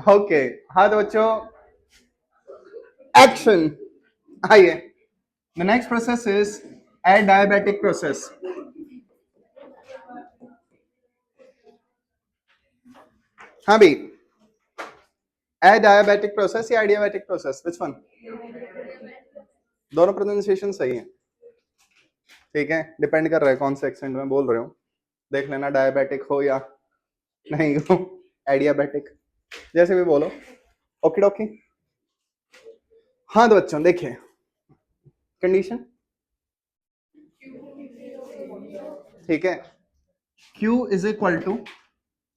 Okay, हाँ तो बच्चों एक्शन। आइए, the next process is adiabatic process. हाँ भाई, एडायाबेटिक प्रोसेस या एडियाबेटिक प्रोसेस, विच वन? दोनों प्रोनाउंसिएशन सही है, ठीक है, डिपेंड कर रहा है कौन से एक्सेंट में बोल रहे हो। देख लेना डायबिटिक हो या नहीं हो, एडियाबेटिक, जैसे भी बोलो। ओके डोके। हाँ तो बच्चों देखिए, कंडीशन ठीक है, Q is equal to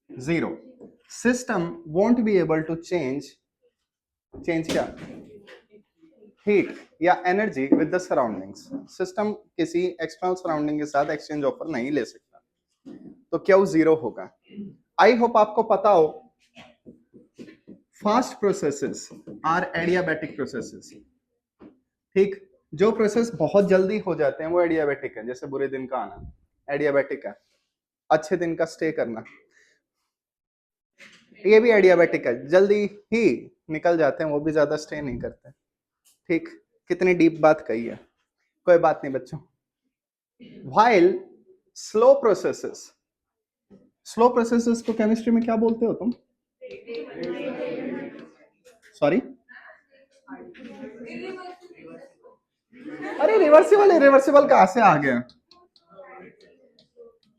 0, system won't be able to change, change क्या, हीट या energy with the surroundings. System किसी एक्सटर्नल सराउंडिंग के साथ एक्सचेंज ऑफर नहीं ले सकता, तो क्या वो 0 होगा। आई होप आपको पता हो, fast processes are adiabatic processes, ठीक। जो प्रोसेस बहुत जल्दी हो जाते हैं वो एडियाबेटिक है, जैसे बुरे दिन का आना एडियाबेटिक है, अच्छे दिन का स्टे करना ये भी एडियाबेटिक है, जल्दी ही निकल जाते हैं वो भी, ज्यादा स्टे नहीं करते, ठीक। कितनी डीप बात कही है, कोई बात नहीं बच्चों। While slow processes, slow processes को केमिस्ट्री में क्या बोलते हो तुम? सॉरी, अरे रिवर्सिबल है, रिवर्सिबल कहां से आ गया?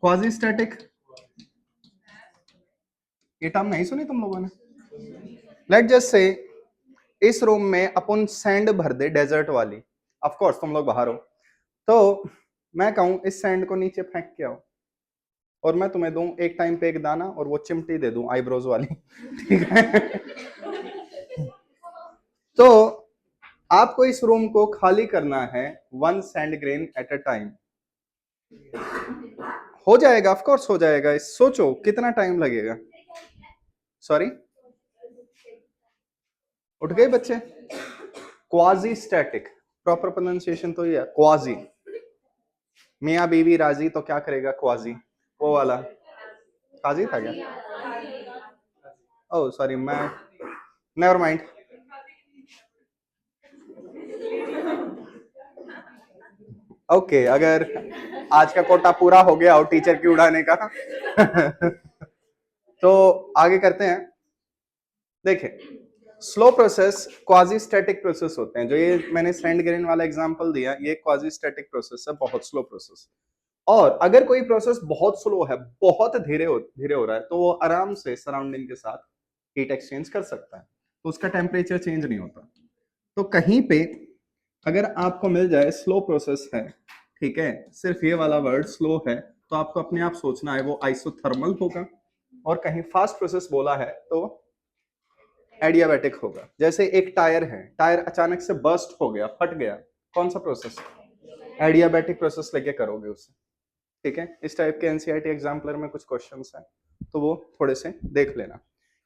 क्वाजी स्टैटिक, ये टर्म नहीं सुनी तुम लोगों ने? लेट जस्ट से इस रूम में अपन सैंड भर दे, डेजर्ट वाली, ऑफ कोर्स तुम लोग बाहर हो, तो मैं कहूं इस सैंड को नीचे फेंक के आओ, और मैं तुम्हें दूं एक टाइम पे एक दाना और वो चिमटी दे दूं आईब्रोज वाली, ठीक है। तो आपको इस रूम को खाली करना है 1 sand grain at a time. हो जाएगा, ऑफ कोर्स हो जाएगा, सोचो कितना टाइम लगेगा। सॉरी, उठ गए बच्चे? क्वाजी स्टैटिक, प्रॉपर प्रोनाउंसिएशन तो ये है क्वाजी। मियाँ बीवी राजी तो क्या करेगा क्वाजी, वो वाला काजी था क्या? ओह सॉरी, मैं नेवर माइंड। ओके, अगर आज का कोटा पूरा हो गया हो टीचर की उड़ाने का तो आगे करते हैं। देखिए, slow process quasi static process होते हैं, जो ये मैंने सैंड ग्रेन वाला एग्जांपल दिया, ये क्वाजी स्टैटिक प्रोसेस है, बहुत स्लो प्रोसेस। और अगर कोई प्रोसेस बहुत स्लो है, बहुत धीरे हो रहा है, तो वो आराम से सराउंडिंग के साथ हीट एक्सचेंज कर सकता है, तो उसका टेम्परेचर चेंज नहीं होता। तो कहीं पे अगर आपको मिल जाए स्लो प्रोसेस है, ठीक है, सिर्फ ये वाला वर्ड स्लो है, तो आपको अपने आप सोचना है वो आइसोथर्मल होगा, और कहीं फास्ट प्रोसेस बोला है तो एडियाबेटिक होगा। जैसे एक टायर है, टायर अचानक से बर्स्ट हो गया, फट गया, कौन सा प्रोसेस? एडियाबेटिक प्रोसेस लेके करोगे उसे, ठीक है। इस टाइप के एनसीईआरटी एग्जाम्पलर में कुछ क्वेश्चंस हैं, तो वो थोड़े से देख लेना।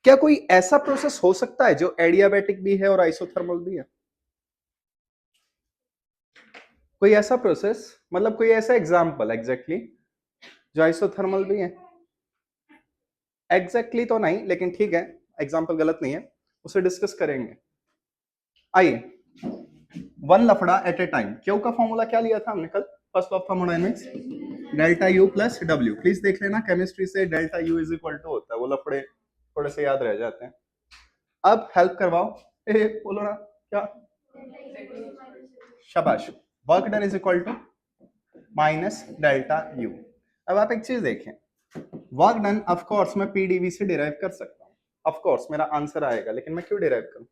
क्या कोई ऐसा प्रोसेस हो सकता है जो एडियाबेटिक भी है और आइसोथर्मल भी है? कोई ऐसा प्रोसेस, मतलब कोई ऐसा एग्जाम्पल एग्जैक्टली जो आइसोथर्मल भी है? एग्जैक्टली तो नहीं, लेकिन ठीक है, एग्जाम्पल गलत नहीं है, उसे डिस्कस करेंगे। आइए, वन लफड़ा एट ए टाइम, क्यू का फॉर्मूला क्या लिया था हमने कल first of thermodynamics? Delta U plus W. Please देख लेना, केमिस्ट्री से delta U is equal to होता है, वो लफड़े थोड़े से याद रह जाते हैं। अब हेल्प करवाओ, बोलो ना क्या? शाबाश। Work done is equal to minus delta U. अब आप एक चीज देखें, वर्क डन ऑफ कोर्स मैं पीडीवी से डिराइव कर सकता हूँ, ऑफ कोर्स मेरा आंसर आएगा, लेकिन मैं क्यों डिराइव करूं?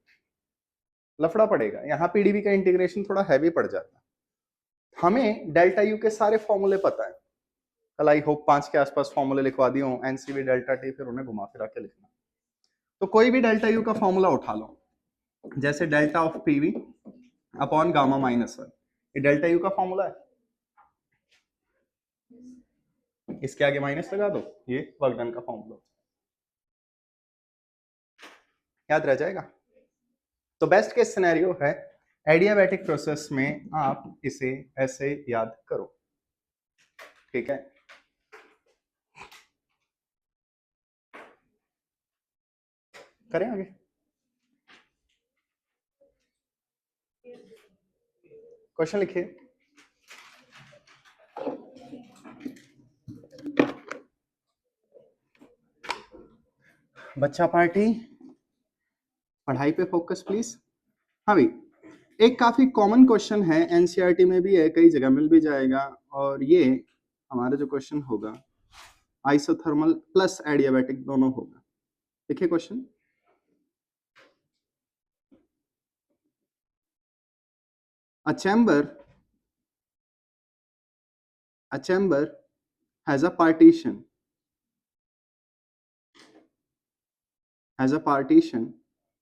लफड़ा पड़ेगा यहाँ, पीडीवी का इंटीग्रेशन थोड़ा हैवी पड़ जाता है। हमें डेल्टा यू के सारे फॉर्मूले पता है, कल आई होप 5 के आसपास फॉर्मूले लिखवा दिए हूँ, एनसीवी डेल्टा टी, फिर उन्हें घुमा फिरा के लिखना। तो कोई भी डेल्टा यू का फॉर्मूला उठा लो, जैसे delta of PV upon gamma minus one, ये डेल्टा यू का फॉर्मूला है, इसके आगे माइनस लगा दो, ये वर्क डन का फॉर्मूला याद रह जाएगा। तो बेस्ट केस सिनेरियो है एडियाबैटिक प्रोसेस में आप इसे ऐसे याद करो, ठीक है। करें आगे? क्वेश्चन लिखिए। बच्चा पार्टी, पढ़ाई पे फोकस प्लीज। हाँ भाई, एक काफी कॉमन क्वेश्चन है, एनसीईआरटी में भी है, कई जगह मिल भी जाएगा, और ये हमारा जो क्वेश्चन होगा आइसोथर्मल प्लस एडियाबैटिक दोनों होगा। देखिए question, a chamber has a partition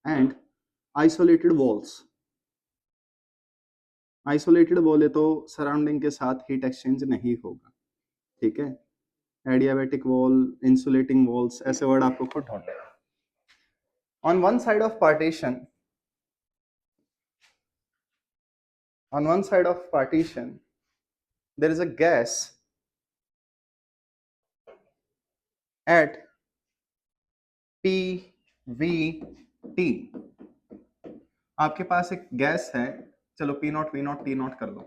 and isolated walls. Isolated बोले तो सराउंडिंग के साथ हीट एक्सचेंज नहीं होगा, ठीक है। एडियाबैटिक वॉल, इंसुलेटिंग वॉल्स, ऐसे वर्ड आपको खुद ढूंढने। On one side of partition there is a gas at PVT। आपके पास एक गैस है, चलो P not V not T not कर दो,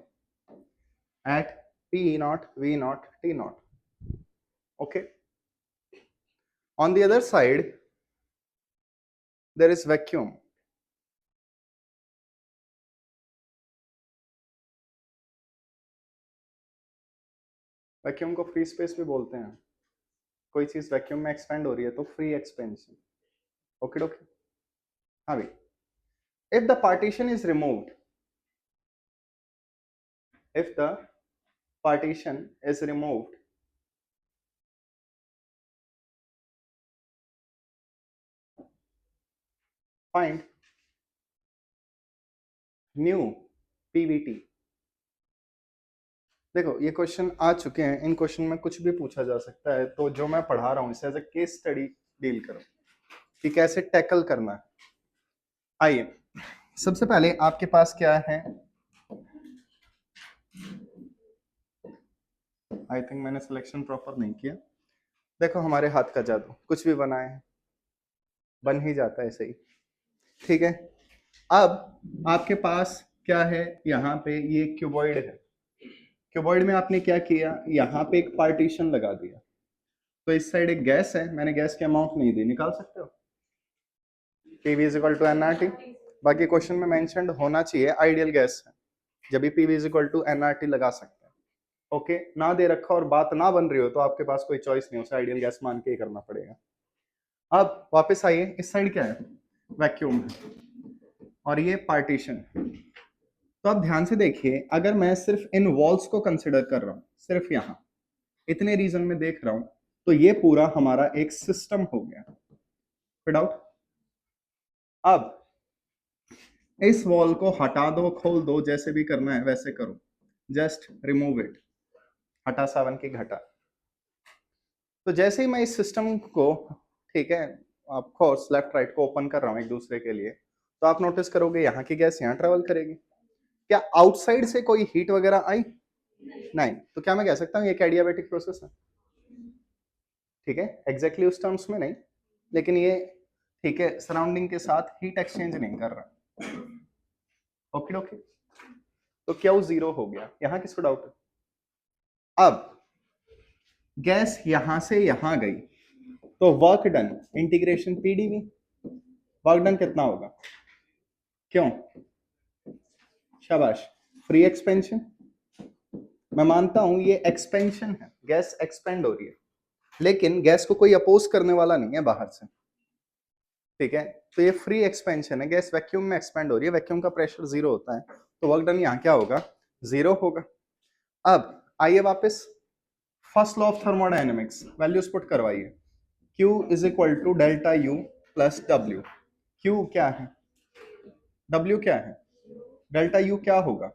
at P not V not T not, okay. On the other side there is vacuum, vacuum को free space भी बोलते हैं। कोई चीज वैक्यूम में एक्सपेंड हो रही है तो फ्री एक्सपेंशन, ओके ओके। हाँ भाई, if the partition is removed, if the partition is removed, find new PVT। देखो ये क्वेश्चन आ चुके हैं, इन क्वेश्चन में कुछ भी पूछा जा सकता है, तो जो मैं पढ़ा रहा हूँ इसे as a case study deal करो कि कैसे टैकल करना है। आइए, सबसे पहले आपके पास क्या है, आई थिंक मैंने सिलेक्शन प्रॉपर नहीं किया। देखो हमारे हाथ का जादू, कुछ भी बनाए बन ही जाता है सही, ठीक है। अब आपके पास क्या है, यहाँ पे ये क्यूबॉइड है, क्यूबॉइड में आपने क्या किया, यहाँ पे एक पार्टीशन लगा दिया, तो इस साइड एक गैस है, मैंने गैस की अमाउंट नहीं दी, निकाल सकते हो PV is equal to nRT। बाकी क्वेश्चन में मेंशन्ड होना चाहिए आइडियल गैस है, जब भी PV is equal to nRT लगा सकते हैं, ओके। ना दे रखा और बात ना बन रही हो तो आपके पास कोई चॉइस नहीं, उसे आइडियल गैस मान के ही करना पड़ेगा। अब वापस आइए, इस साइड क्या है, वैक्यूम है और ये पार्टीशन। तो अब ध्यान से देखिए, अगर मैं सिर्फ इन वॉल्स को कंसिडर कर रहा हूं, सिर्फ यहां इतने रीजन में देख रहा हूं, तो ये पूरा हमारा एक सिस्टम हो गया, फिट आउट। अब इस वॉल को हटा दो, खोल दो, जैसे भी करना है वैसे करो, जस्ट रिमूव इट, हटा सावन की घटा। तो जैसे ही मैं इस सिस्टम को, ठीक है, ऑफ कोर्स लेफ्ट राइट को ओपन कर रहा हूं एक दूसरे के लिए, तो आप नोटिस करोगे यहाँ की गैस यहाँ ट्रेवल करेगी। क्या आउटसाइड से कोई हीट वगैरह आई? नहीं। तो क्या मैं कह सकता हूँ ये एडियाबैटिक प्रोसेस है, ठीक है, एग्जैक्टली उस टर्म्स में नहीं, लेकिन ये ठीक है, सराउंडिंग के साथ हीट एक्सचेंज नहीं कर रहा, ओके ओके। तो क्यू जीरो हो गया, यहाँ किसको डाउट है? अब गैस यहां से यहां गई, तो work done integration PDV, work done कितना होगा, क्यों, शाबाश, फ्री एक्सपेंशन। मैं मानता हूं ये एक्सपेंशन है, गैस एक्सपेंड हो रही है, लेकिन गैस को कोई अपोज करने वाला नहीं है बाहर से, ठीक है। तो ये फ्री एक्सपेंशन है, गैस वैक्यूम में एक्सपेंड हो रही है, वैक्यूम का प्रेशर जीरो होता है, तो वर्क डन यहाँ क्या होगा, जीरो होगा। अब आइए वापस first law of thermodynamics, values put करवाइए, Q is equal to delta U plus W। Q क्या है, W क्या है, डेल्टा U क्या होगा?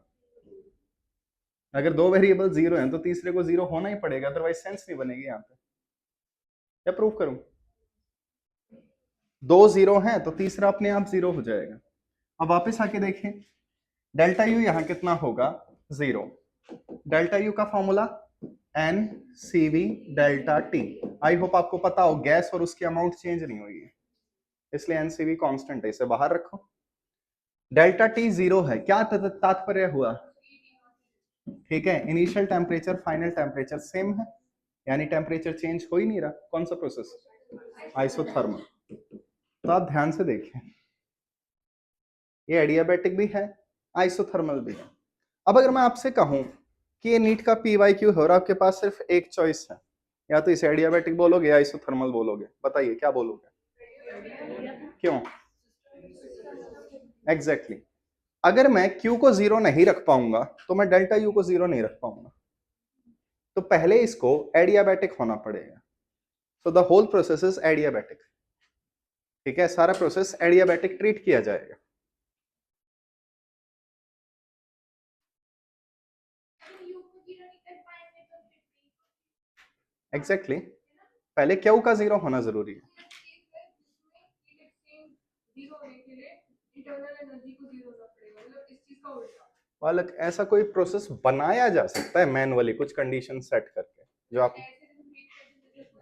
अगर दो वेरिएबल जीरो हैं तो तीसरे को जीरो होना ही पड़ेगा, अदरवाइज सेंस नहीं बनेगी यहाँ पे। क्या प्रूव करूं, दो जीरो हैं तो तीसरा अपने आप जीरो हो जाएगा। अब वापस आके देखें, डेल्टा यू यहाँ कितना होगा, जीरो। डेल्टा यू का formula NCV delta T। I hope आपको पता हो, गैस और उसकी अमाउंट चेंज नहीं हुई है, इसलिए एनसीवी कांस्टेंट है, इसे बाहर रखो। डेल्टा टी 0 है, क्या तात्पर्य हुआ? ठीक है, initial temperature final temperature same है, यानी टेम्परेचर चेंज हो ही नहीं रहा। कौन सा प्रोसेस? आइसोथर्मल। तो आप ध्यान से देखिए, ये एडियाबैटिक भी है, आइसोथर्मल भी है। अब अगर मैं आपसे कहूं कि ये नीट का पीवाईक्यू है और आपके पास सिर्फ एक चॉइस है, या तो इसे एडियाबैटिक बोलोगे या आइसोथर्मल बोलोगे, बताइए क्या बोलोगे? क्यों? एग्जैक्टली अगर मैं Q को 0 नहीं रख पाऊंगा तो मैं डेल्टा U को 0 नहीं रख पाऊंगा, तो पहले इसको एडियाबैटिक होना पड़ेगा। So the whole process is adiabatic. ठीक है, सारा प्रोसेस एडियाबैटिक ट्रीट किया जाएगा। एग्जैक्टली पहले Q का 0 होना जरूरी है। वालक ऐसा कोई प्रोसेस बनाया जा सकता है मैनुअली कुछ कंडीशन सेट करके, जो आप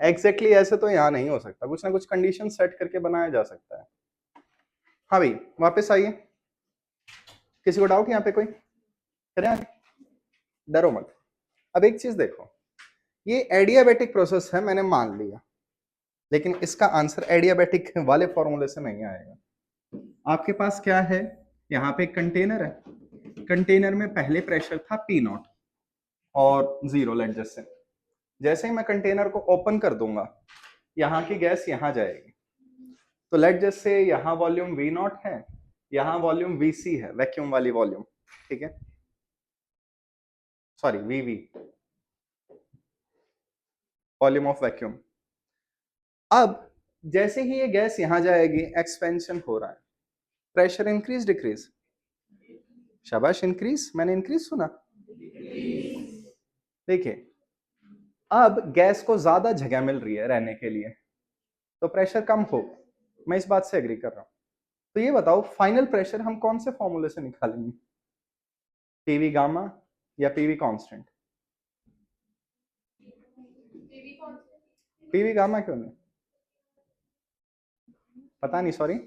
एग्जैक्टली ऐसे तो यहाँ नहीं हो सकता, कुछ ना कुछ कंडीशन सेट करके बनाया जा सकता है। हाँ भाई वापस आइए, किसी को डाउट यहाँ पे कोई? करें, डरो मत। अब एक चीज देखो, ये एडियाबैटिक प्रोसेस है मैंने मान लिया, लेकिन इसका आंसर एडियाबैटिक वाले फॉर्मूले से नहीं आएगा। आपके पास क्या है? यहाँ पे एक कंटेनर है, कंटेनर में पहले प्रेशर था पी नॉट और 0 लेट जैसे ही मैं कंटेनर को ओपन कर दूंगा, यहाँ की गैस यहाँ जाएगी, तो लेट जैसे यहाँ वॉल्यूम वी नॉट है, यहाँ वॉल्यूम वीसी है, वैक्यूम वाली वॉल्यूम। ठीक है, sorry VV, volume of vacuum. अब जैसे ही ये गैस यहां जाएगी, एक्सपेंशन हो रहा है, प्रेशर इंक्रीज डिक्रीज? शाबाश, इंक्रीज। मैंने इंक्रीज सुना? देखिए अब गैस को ज्यादा जगह मिल रही है रहने के लिए, तो प्रेशर कम होगा, मैं इस बात से एग्री कर रहा हूं। तो ये बताओ फाइनल प्रेशर हम कौन से फॉर्मूले से निकालेंगे? पीवी गामा या पीवी कांस्टेंट? पीवी गामा क्यों नहीं? पता नहीं, सॉरी।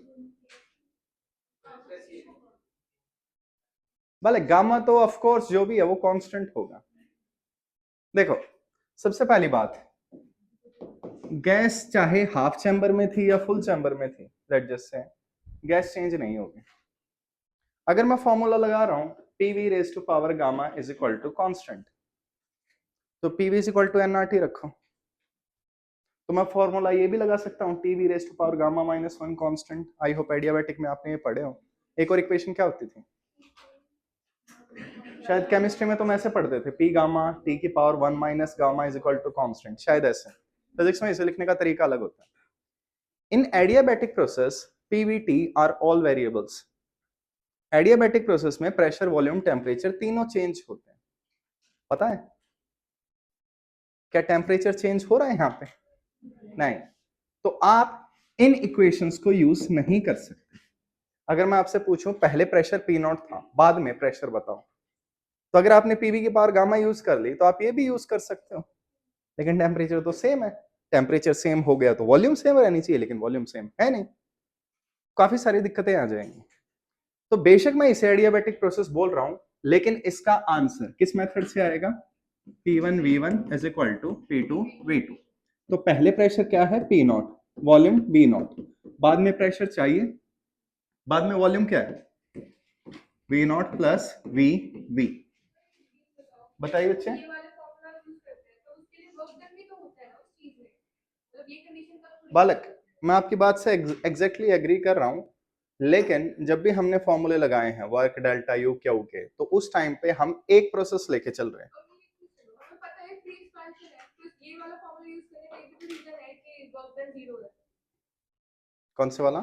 भले गामा तो ऑफ कोर्स जो भी है वो कांस्टेंट होगा। देखो सबसे पहली बात, गैस चाहे हाफ चैम्बर में थी या फुल चैम्बर में थी, लेट जस्ट से गैस चेंज नहीं होगी। अगर मैं फॉर्मूला लगा रहा हूं PV raise to power gamma is equal to constant, तो PV is equal to NRT रखो, तो मैं फॉर्मूला ये भी लगा सकता हूं TV raise to power gamma minus 1 constant. I hope adiabatic में आपने ये पढ़े हो। एक और इक्वेशन क्या होती थी, शायद केमिस्ट्री में तुम ऐसे पढ़ते थे, पी गामा टी की power 1 minus gamma is equal to constant, शायद ऐसे। फिजिक्स में इसे लिखने का तरीका अलग होता है। In adiabatic process PVT are all variables. Adiabatic process में प्रेशर वॉल्यूम टेम्परेचर तीनों चेंज होते हैं। पता है क्या टेम्परेचर चेंज हो रहा है यहाँ पे? नहीं। तो आप इन इक्वेशंस को यूज नहीं कर सकते। अगर मैं आपसे पूछूं पहले प्रेशर पी नॉट था, बाद में प्रेशर बताओ, तो अगर आपने पीवी की पावर गामा यूज कर ली तो आप ये भी यूज कर सकते हो, लेकिन टेम्परेचर तो सेम है। टेम्परेचर सेम हो गया तो वॉल्यूम सेम रहनी चाहिए, लेकिन वॉल्यूम सेम है नहीं, काफी सारी दिक्कतें आ जाएंगी। तो बेशक मैं इसे एडियाबैटिक प्रोसेस बोल रहा हूं, लेकिन इसका आंसर किस मेथड से आएगा? P1 V1 is equal to P2 V2। तो पहले प्रेशर क्या है? P not, volume V not, बाद में प्रेशर चाहिए, बाद में वॉल्यूम क्या है? V not plus V V। बताइए बच्चे। बालक मैं आपकी बात से एग्जैक्टली एग्री कर रहा हूं, लेकिन जब भी हमने फॉर्मूले लगाए हैं वर्क डेल्टा यू क्यू के, तो उस टाइम पे हम एक प्रोसेस लेके चल रहे हैं। कौन से वाला?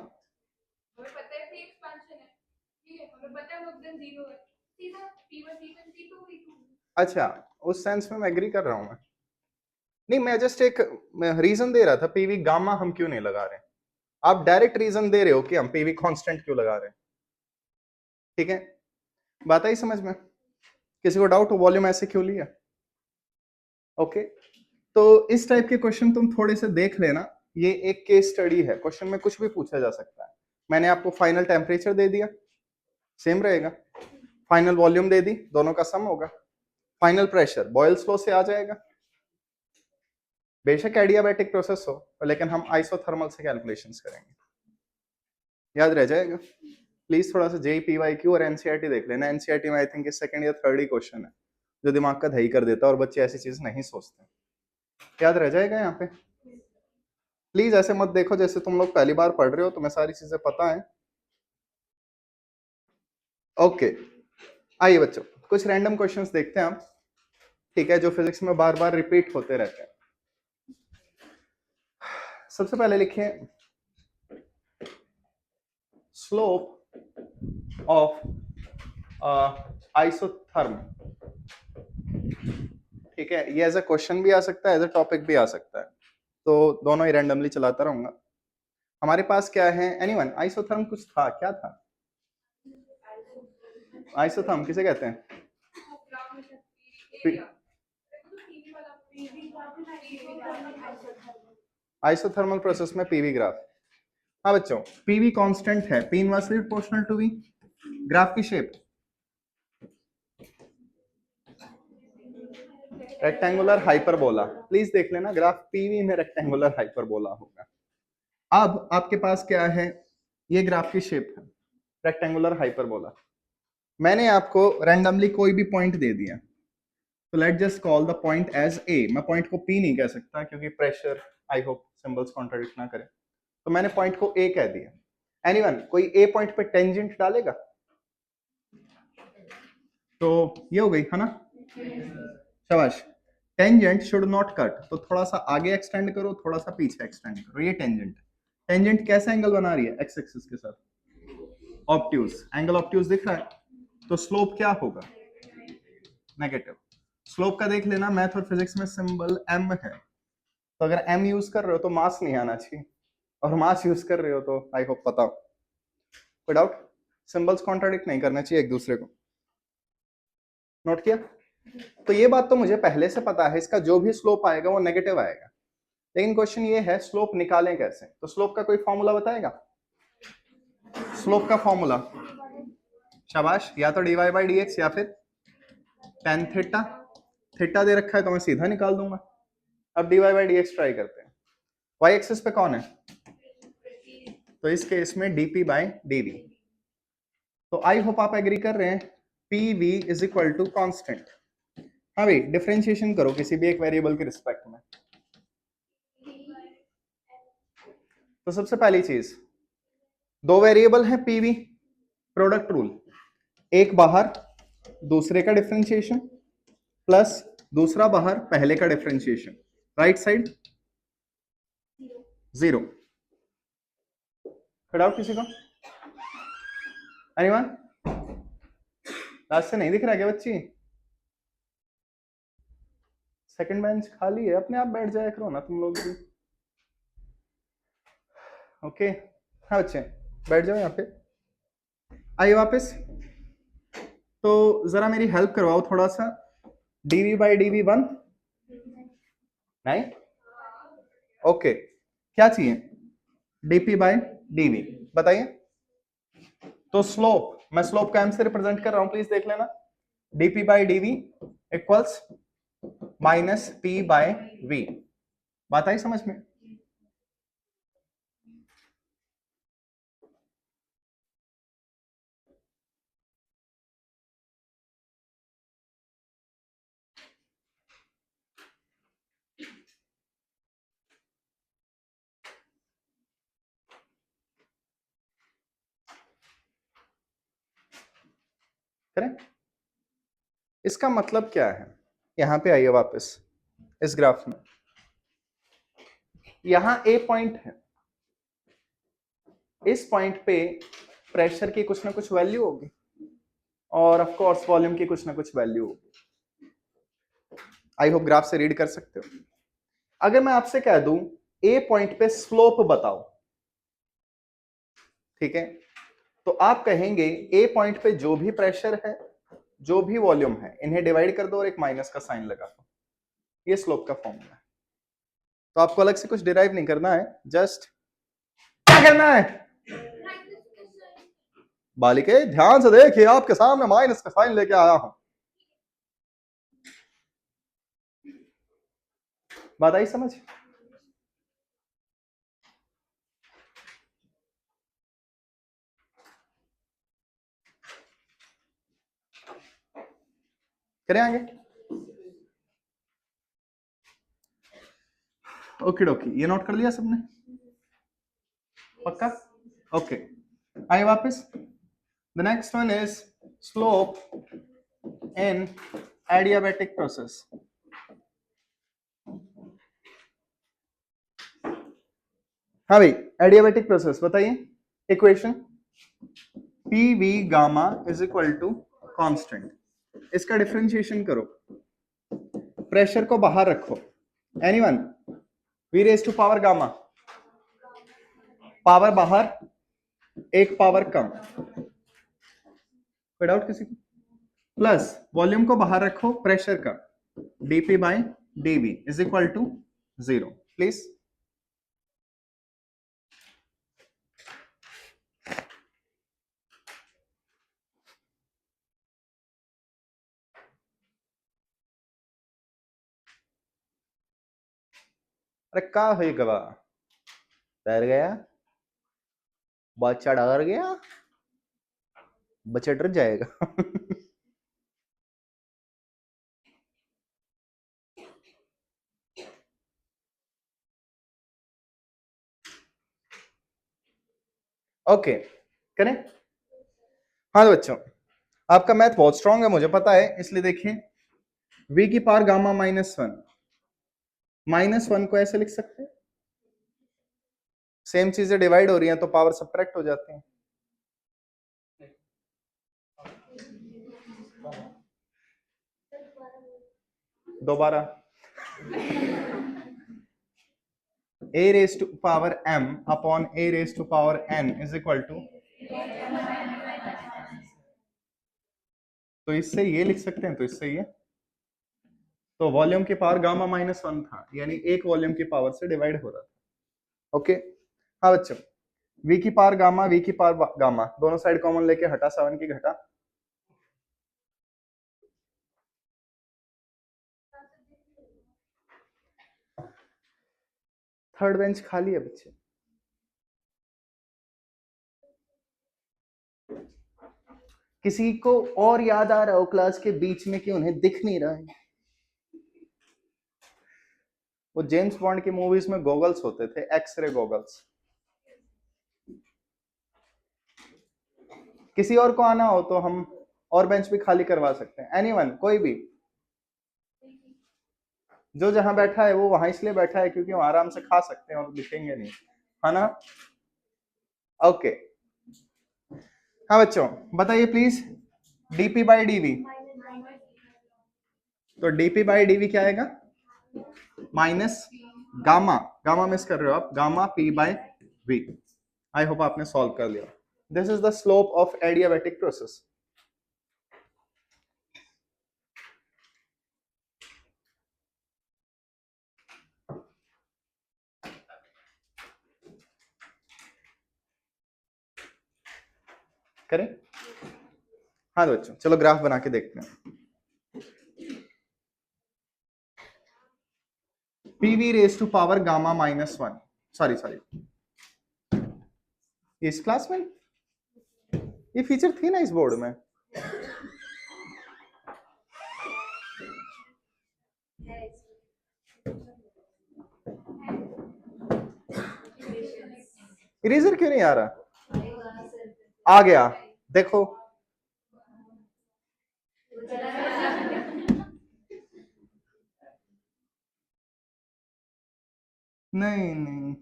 अच्छा, उस सेंस में मैं एग्री कर रहा हूं मैं। नहीं, मैं जस्ट एक रीजन दे रहा था, पीवी गामा हम क्यों नहीं लगा रहे। आप डायरेक्ट रीजन दे रहे हो कि हम पीवी कांस्टेंट क्यों लगा रहे हैं। ठीक है, बात आई समझ में? किसी को डाउट हो वॉल्यूम ऐसे क्यों लिया? ओके, तो इस टाइप के क्वेश्चन तुम थोड़े से देख लेना, ये एक केस स्टडी है, क्वेश्चन में कुछ भी पूछा जा सकता है। मैंने आपको फाइनल टेम्परेचर दे दिया, सेम रहेगा, फाइनल वॉल्यूम दे दी, दोनों का सम होगा, फाइनल प्रेशर बॉयल्स लॉ से आ जाएगा। बेशक एडियाबैटिक प्रोसेस हो, लेकिन हम आइसोथर्मल से कैलकुलेशंस करेंगे, याद रह जाएगा। प्लीज थोड़ा सा JPYQ और एनसीईआरटी देख लेना। एनसीईआरटी में आई थिंक सेकंड या थर्ड ही क्वेश्चन है जो दिमाग का दही कर देता है और बच्चे ऐसी चीज नहीं सोचते। याद रह जाएगा यहाँ पे। प्लीज ऐसे मत देखो जैसे तुम लोग पहली बार पढ़ रहे हो, तुम्हें सारी चीजें पता है। ओके, आइए बच्चों कुछ रैंडम क्वेश्चंस देखते हैं हम, ठीक है, जो फिजिक्स में बार बार रिपीट होते रहते हैं। सबसे पहले लिखिए स्लोप ऑफ आइसोथर्म, ठीक है, ये एज अ क्वेश्चन भी आ सकता है, एज अ टॉपिक भी आ सकता है, तो दोनों ही रैंडमली चलाता रहूंगा। हमारे पास क्या है, एनीवन, आइसोथर्म कुछ था, क्या था आइसोथर्म, किसे कहते हैं? आइसोथर्मल प्रोसेस में पीवी ग्राफ। हाँ बच्चों, पीवी कांस्टेंट है, P inversely proportional to V. Graph की शेप रेक्टेंगुलर हाइपरबोला, प्लीज देख लेना, ग्राफ पीवी में रेक्टेंगुलर हाइपरबोला होगा। अब आपके पास क्या है, ये ग्राफ की शेप है रेक्टेंगुलर हाइपरबोला। मैंने आपको रैंडमली कोई भी पॉइंट दे दिया, तो let just call the point as A. मैं पॉइंट को पी नहीं कह सकता क्योंकि pressure, I hope symbols contradict ना करें, तो मैंने पॉइंट को ए कह दिया। एनीवन, कोई ए पॉइंट पे टेंजेंट डालेगा, तो ये हो गई है ना, शाबाश। टेंजेंट शुड नॉट कट, तो थोड़ा सा आगे एक्सटेंड करो, थोड़ा सा पीछे एक्सटेंड करो, ये टेंजेंट। टेंजेंट कैसा एंगल बना रही है, एक्स एक्सिस के साथ, ऑब्ट्यूज, एंगल ऑब्ट्यूज दिख रहा है, तो स्लोप क्या होगा, नेगेटिव। स्लोप का देख लेना, मैथ और फिजिक्स में सिंबल एम है, तो अगर एम यूज कर रहे हो तो मास नहीं आना चाहिए, और मास यूज कर रहे हो तो आई होप पता हो। कोई डाउट? सिंबल्स कॉन्ट्राडिक्ट नहीं करना चाहिए एक दूसरे को, नोट किया? तो ये बात तो मुझे पहले से पता है, इसका जो भी स्लोप आएगा वो नेगेटिव आएगा, लेकिन क्वेश्चन ये है स्लोप निकालें कैसे। तो स्लोप का कोई फॉर्मूला बताएगा? स्लोप का फॉर्मूला, शाबाश, या तो dy बाई dx या फिर tan थीटा। थीटा दे रखा है तो मैं सीधा निकाल दूंगा। अब dy बाई dx ट्राई करते हैं। y एक्सिस पे कौन है, तो इस केस में dp बाई dv। तो आई होप आप एग्री कर रहे हैं, pv is equal to constant. हाँ भाई, डिफरेंशिएशन करो किसी भी एक वेरिएबल के रिस्पेक्ट में। तो सबसे पहली चीज, दो वेरिएबल है पीवी, प्रोडक्ट रूल, एक बाहर दूसरे का डिफरेंशिएशन प्लस दूसरा बाहर पहले का डिफरेंशिएशन, राइट साइड 0। डाउट किसी को? एनीवन? लास्ट से नहीं दिख रहा क्या बच्ची? सेकंड बेंच खाली है, अपने आप बैठ जाया करो ना तुम लोग भी। ओके, हाँ बच्चे बैठ जाओ यहाँ पे। आइए वापस, तो जरा मेरी हेल्प करवाओ थोड़ा सा। dv बाई dv 1 नहीं, ओके, क्या चाहिए, dp बाई dv, बताइए। तो स्लोप, मैं स्लोप को m से रिप्रेजेंट कर रहा हूं, प्लीज देख लेना, dp by dv equals minus p by v। बात आई समझ में? करें, इसका मतलब क्या है, यहां पे आइए वापस इस ग्राफ में, यहां ए पॉइंट है, इस पॉइंट पे प्रेशर की कुछ ना कुछ वैल्यू होगी और ऑफ कोर्स वॉल्यूम की कुछ ना कुछ वैल्यू होगी। आई होप ग्राफ से रीड कर सकते हो। अगर मैं आपसे कह दूं ए पॉइंट पे स्लोप बताओ, ठीक है, तो आप कहेंगे ए पॉइंट पे जो भी प्रेशर है, जो भी वॉल्यूम है, इन्हें डिवाइड कर दो और एक माइनस का साइन लगा दो, ये स्लोप का फॉर्मूला है। तो आपको अलग से कुछ डिराइव नहीं करना है, जस्ट क्या करना है, बालिके ध्यान से देखिए, आपके सामने माइनस का साइन लेके आया हूं। बात आई समझ? करें आगे? ओके डोकी, ये नोट कर लिया सबने? पक्का? ओके, आइए वापस। The next one is slope in adiabatic process. हाँ भाई, एडियाबैटिक प्रोसेस बताइए। Equation P V gamma is equal to constant, इसका डिफरेंशिएशन करो, प्रेशर को बाहर रखो, anyone, V raise to power gamma, power बाहर, एक पावर कम, कोई डाउट किसी को? प्लस वॉल्यूम को बाहर रखो, प्रेशर का, dp by dv is equal to 0। Please अरे का है गवा, डर गया बच्चा, डर गया बच्चा, डर जाएगा। ओके करें? हाँ तो बच्चों, आपका मैथ बहुत स्ट्रांग है मुझे पता है, इसलिए देखिए v की पावर गामा -1 को ऐसे लिख सकते हैं, सेम चीजें डिवाइड हो रही हैं तो पावर सब्ट्रैक्ट हो जाती हैं। दोबारा a raise to power m upon a raise to power n is equal to, तो इससे ये लिख सकते हैं, तो इससे ये, तो वॉल्यूम की पावर गामा -1 था, यानी एक वॉल्यूम की पावर से डिवाइड हो रहा था। ओके हाँ बच्चों, v की पावर गामा, v की पावर गामा, दोनों साइड कॉमन लेके हटा, 7 की घटा, थर्ड बेंच खाली है बच्चे। किसी को और याद आ रहा हो क्लास के बीच में कि उन्हें दिख नहीं रहा है? वो जेम्स बॉन्ड की मूवीज में गॉगल्स होते थे, एक्सरे गॉगल्स। किसी और को आना हो तो हम और बेंच भी खाली करवा सकते हैं, एनीवन, कोई भी, जो जहां बैठा है वो वहां इसलिए बैठा है क्योंकि हम आराम से खा सकते हैं और दिखेंगे नहीं, है ना? ओके हाँ बच्चों बताइए प्लीज, dp बाई dv, तो dp बाई dv क्या आएगा? माइनस गामा, गामा मिस कर रहे हो आप, gamma p by v। I hope आपने सॉल्व कर लिया। This is the slope of adiabatic process. करें? हाँ तो बच्चों चलो ग्राफ बना के देखते हैं। pv raise to power gamma -1, sorry इस क्लास में ये फीचर थी ना इस बोर्ड में? इरेजर क्यों नहीं आ रहा? आ गया, देखो नहीं,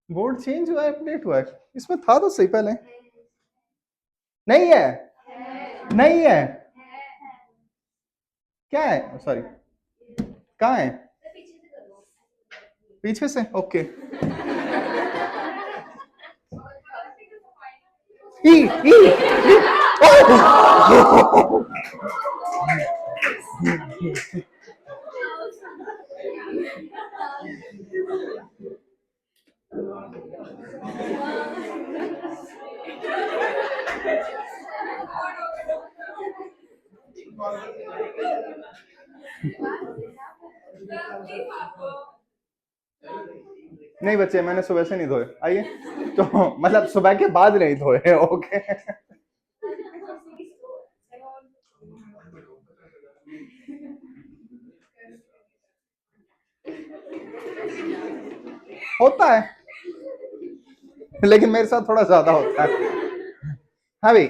बोर्ड चेंज हुआ है, अपडेट हुआ है, इसमें था तो सही पहले। नहीं है, नहीं है, क्या है, सॉरी कहाँ है? पीछे से, ओके। ई, ई, ई, नहीं बच्चे, मैंने सुबह से नहीं धोए, आइए। तो मतलब सुबह के बाद नहीं धोए, ओके। होता है, लेकिन मेरे साथ थोड़ा ज्यादा होता है। हाँ भाई,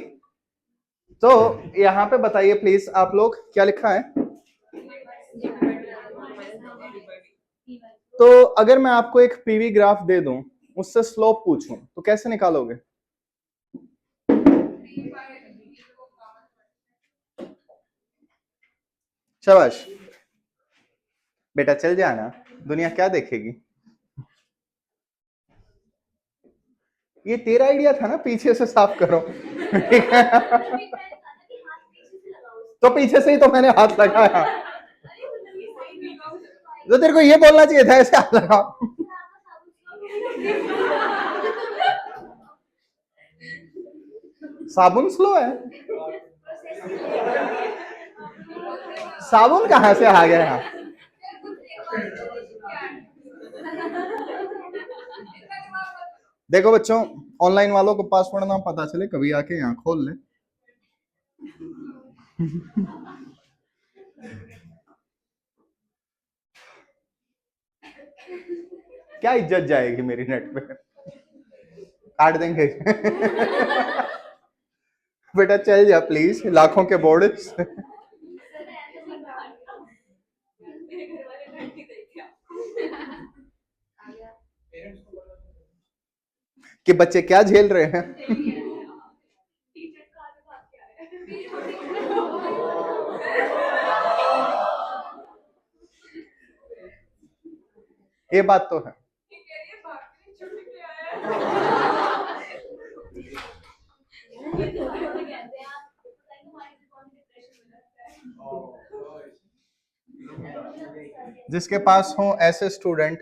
तो यहाँ पे बताइए प्लीज आप लोग, क्या लिखा है? तो अगर मैं आपको एक पीवी ग्राफ दे दूं, उससे स्लोप पूछूं, तो कैसे निकालोगे? शाबाश बेटा, चल जाना, दुनिया क्या देखेगी। ये तेरा आइडिया था ना, पीछे से साफ करो। ठीक है, तो पीछे से ही तो मैंने हाथ लगाया। तो तेरे को ये बोलना चाहिए था, ऐसे हाथ लगाओ। साबुन स्लो है? साबुन कहां से आ गया? देखो बच्चों, ऑनलाइन वालों को पासवर्ड ना पता चले, कभी आके यहाँ खोल ले। क्या इज्जत जाएगी मेरी नेट पे, काट देंगे। बेटा चल जा प्लीज, लाखों के बोर्ड। कि बच्चे क्या झेल रहे हैं। ये बात तो है। जिसके पास हो ऐसे स्टूडेंट,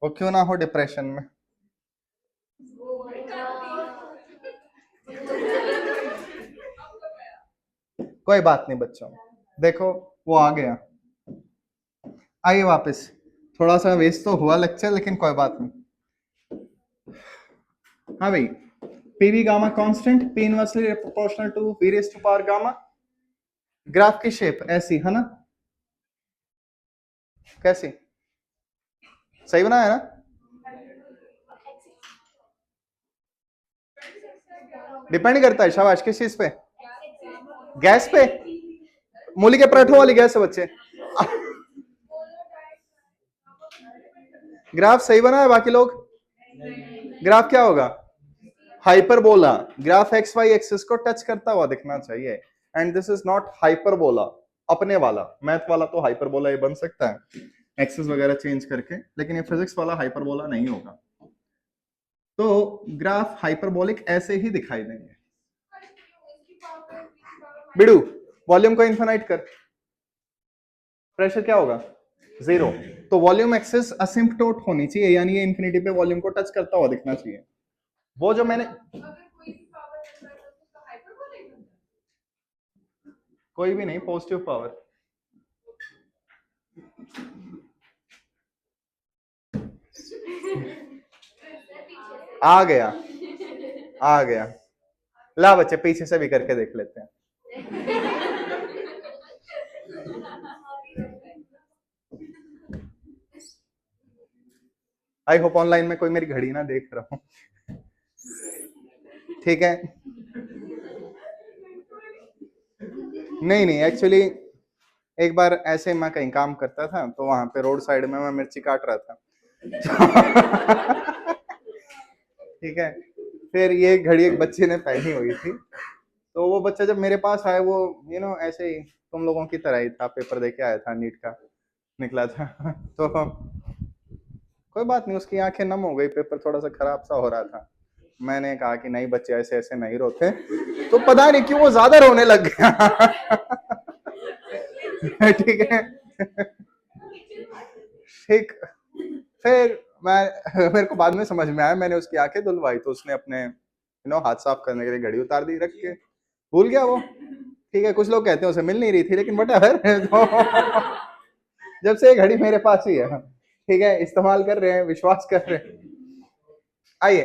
वो क्यों ना हो डिप्रेशन में। कोई बात नहीं बच्चों, देखो वो आ गया, आइए वापस। थोड़ा सा वेस्ट तो हुआ लेक्चर, लेकिन कोई बात नहीं। हाँ भाई, PV gamma constant, P inversely proportional to V raise to power gamma. Graph की शेप ऐसी है ना, कैसी? सही बनाया ना? डिपेंड करता है, शाबाश, किस चीज पे? गैस पे। मूली के पराठों वाली गैस है बच्चे। ग्राफ सही बना है, बाकी लोग? ग्राफ क्या होगा? Hyperbola. Graph X Y axis को टच करता हुआ दिखना चाहिए, and this is not hyperbola अपने वाला। मैथ वाला तो हाइपरबोला ये बन सकता है एक्सिस वगैरह चेंज करके, लेकिन ये फिजिक्स वाला हाइपरबोला नहीं होगा। तो ग्राफ हाइपरबोलिक ऐसे ही दिखाई देंगे। बिडू, वॉल्यूम को इन्फिनाइट कर, प्रेशर क्या होगा? 0। तो वॉल्यूम एक्सिस असिम्पटोट होनी चाहिए, यानी ये इंफिनिटी पे वॉल्यूम को टच करता हुआ दिखना चाहिए। वो जो मैंने, कोई भी नहीं, पॉजिटिव पावर। आ गया, आ गया। ला बच्चे, पीछे से भी करके देख लेते हैं। आई होप ऑनलाइन में कोई मेरी घड़ी ना देख रहा हूं। ठीक है, नहीं नहीं, एक्चुअली एक बार ऐसे मैं कहीं काम करता था, तो वहां पे रोड साइड में मैं मिर्ची काट रहा था। ठीक है, फिर ये घड़ी एक बच्चे ने पहनी हुई थी, तो वो बच्चा जब मेरे पास आया, वो ऐसे ही तुम लोगों की तरह ही था, पेपर दे के आया था, नीट का निकला था। तो कोई बात नहीं, उसकी आंखें नम हो गई, पेपर थोड़ा सा खराब सा हो रहा था। मैंने कहा कि नहीं बच्चे ऐसे ऐसे नहीं रोते, तो पता नहीं क्यों वो ज्यादा रोने लग गया। ठीक है, ठीक। फिर मैं मेरे को बाद में समझ में आया, मैंने उसकी आंखें धुलवाई, तो उसने अपने हाथ साफ करने के लिए घड़ी उतार दी रख के, भूल गया वो। ठीक है, कुछ लोग कहते हैं उसे मिल नहीं रही थी, लेकिन व्हाटएवर तो जब से ये घड़ी मेरे पास ही है, ठीक है, इस्तेमाल कर रहे हैं, विश्वास कर रहे हैं। आइए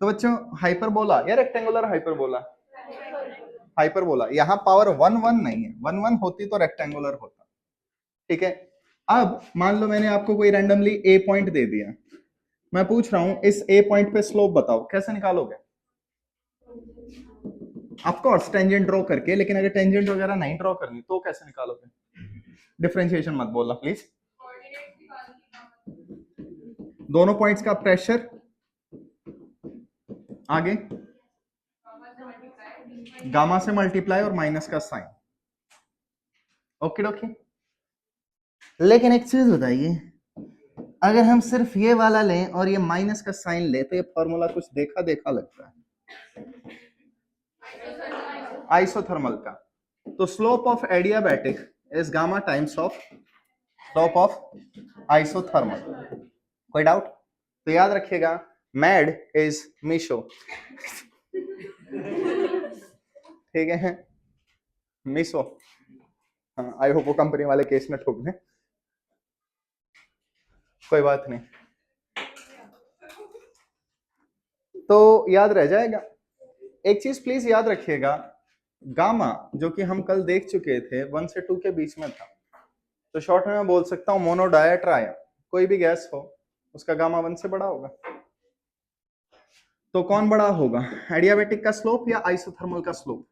तो बच्चों, हाइपरबोला या रेक्टेंगुलर हाइपरबोला? हाइपरबोला। यहाँ पावर 1 1 नहीं है, 1 1 होती तो रेक्टेंगुलर होता। ठीक है, अब मान लो मैंने आपको कोई रैंडमली ए पॉइंट दे दिया, मैं पूछ रहा हूं इस ए पॉइंट पे स्लोप बताओ, कैसे निकालोगे? ऑफ कोर्स टेंजेंट ड्रॉ करके, लेकिन अगर टेंजेंट वगैरह नहीं ड्रॉ करनी तो कैसे निकालोगे? डिफरेंशिएशन मत बोलना प्लीज। दोनों पॉइंट्स का प्रेशर, आगे गामा से मल्टीप्लाई और माइनस का साइन। ओके डोके। लेकिन एक चीज बताइए, अगर हम सिर्फ ये वाला लें और ये माइनस का साइन ले तो ये फॉर्मूला कुछ देखा देखा लगता है आइसोथर्मल का। तो slope of adiabatic is gamma times of slope of isothermal. कोई डाउट? तो याद रखिएगा, मैड इज मीशो। ठीक है, मीशो। हाँ, आई होप वो कंपनी वाले केस में ठोक दें, कोई बात नहीं। तो याद रह जाएगा। एक चीज प्लीज याद रखिएगा, गामा जो कि हम कल देख चुके थे 1 से 2 के बीच में था, तो शॉर्ट में मैं बोल सकता हूं मोनो डाया ट्राया, कोई भी गैस हो उसका गामा 1 से बड़ा होगा। तो कौन बड़ा होगा, एडियाबैटिक का स्लोप या आइसोथर्मल का स्लोप?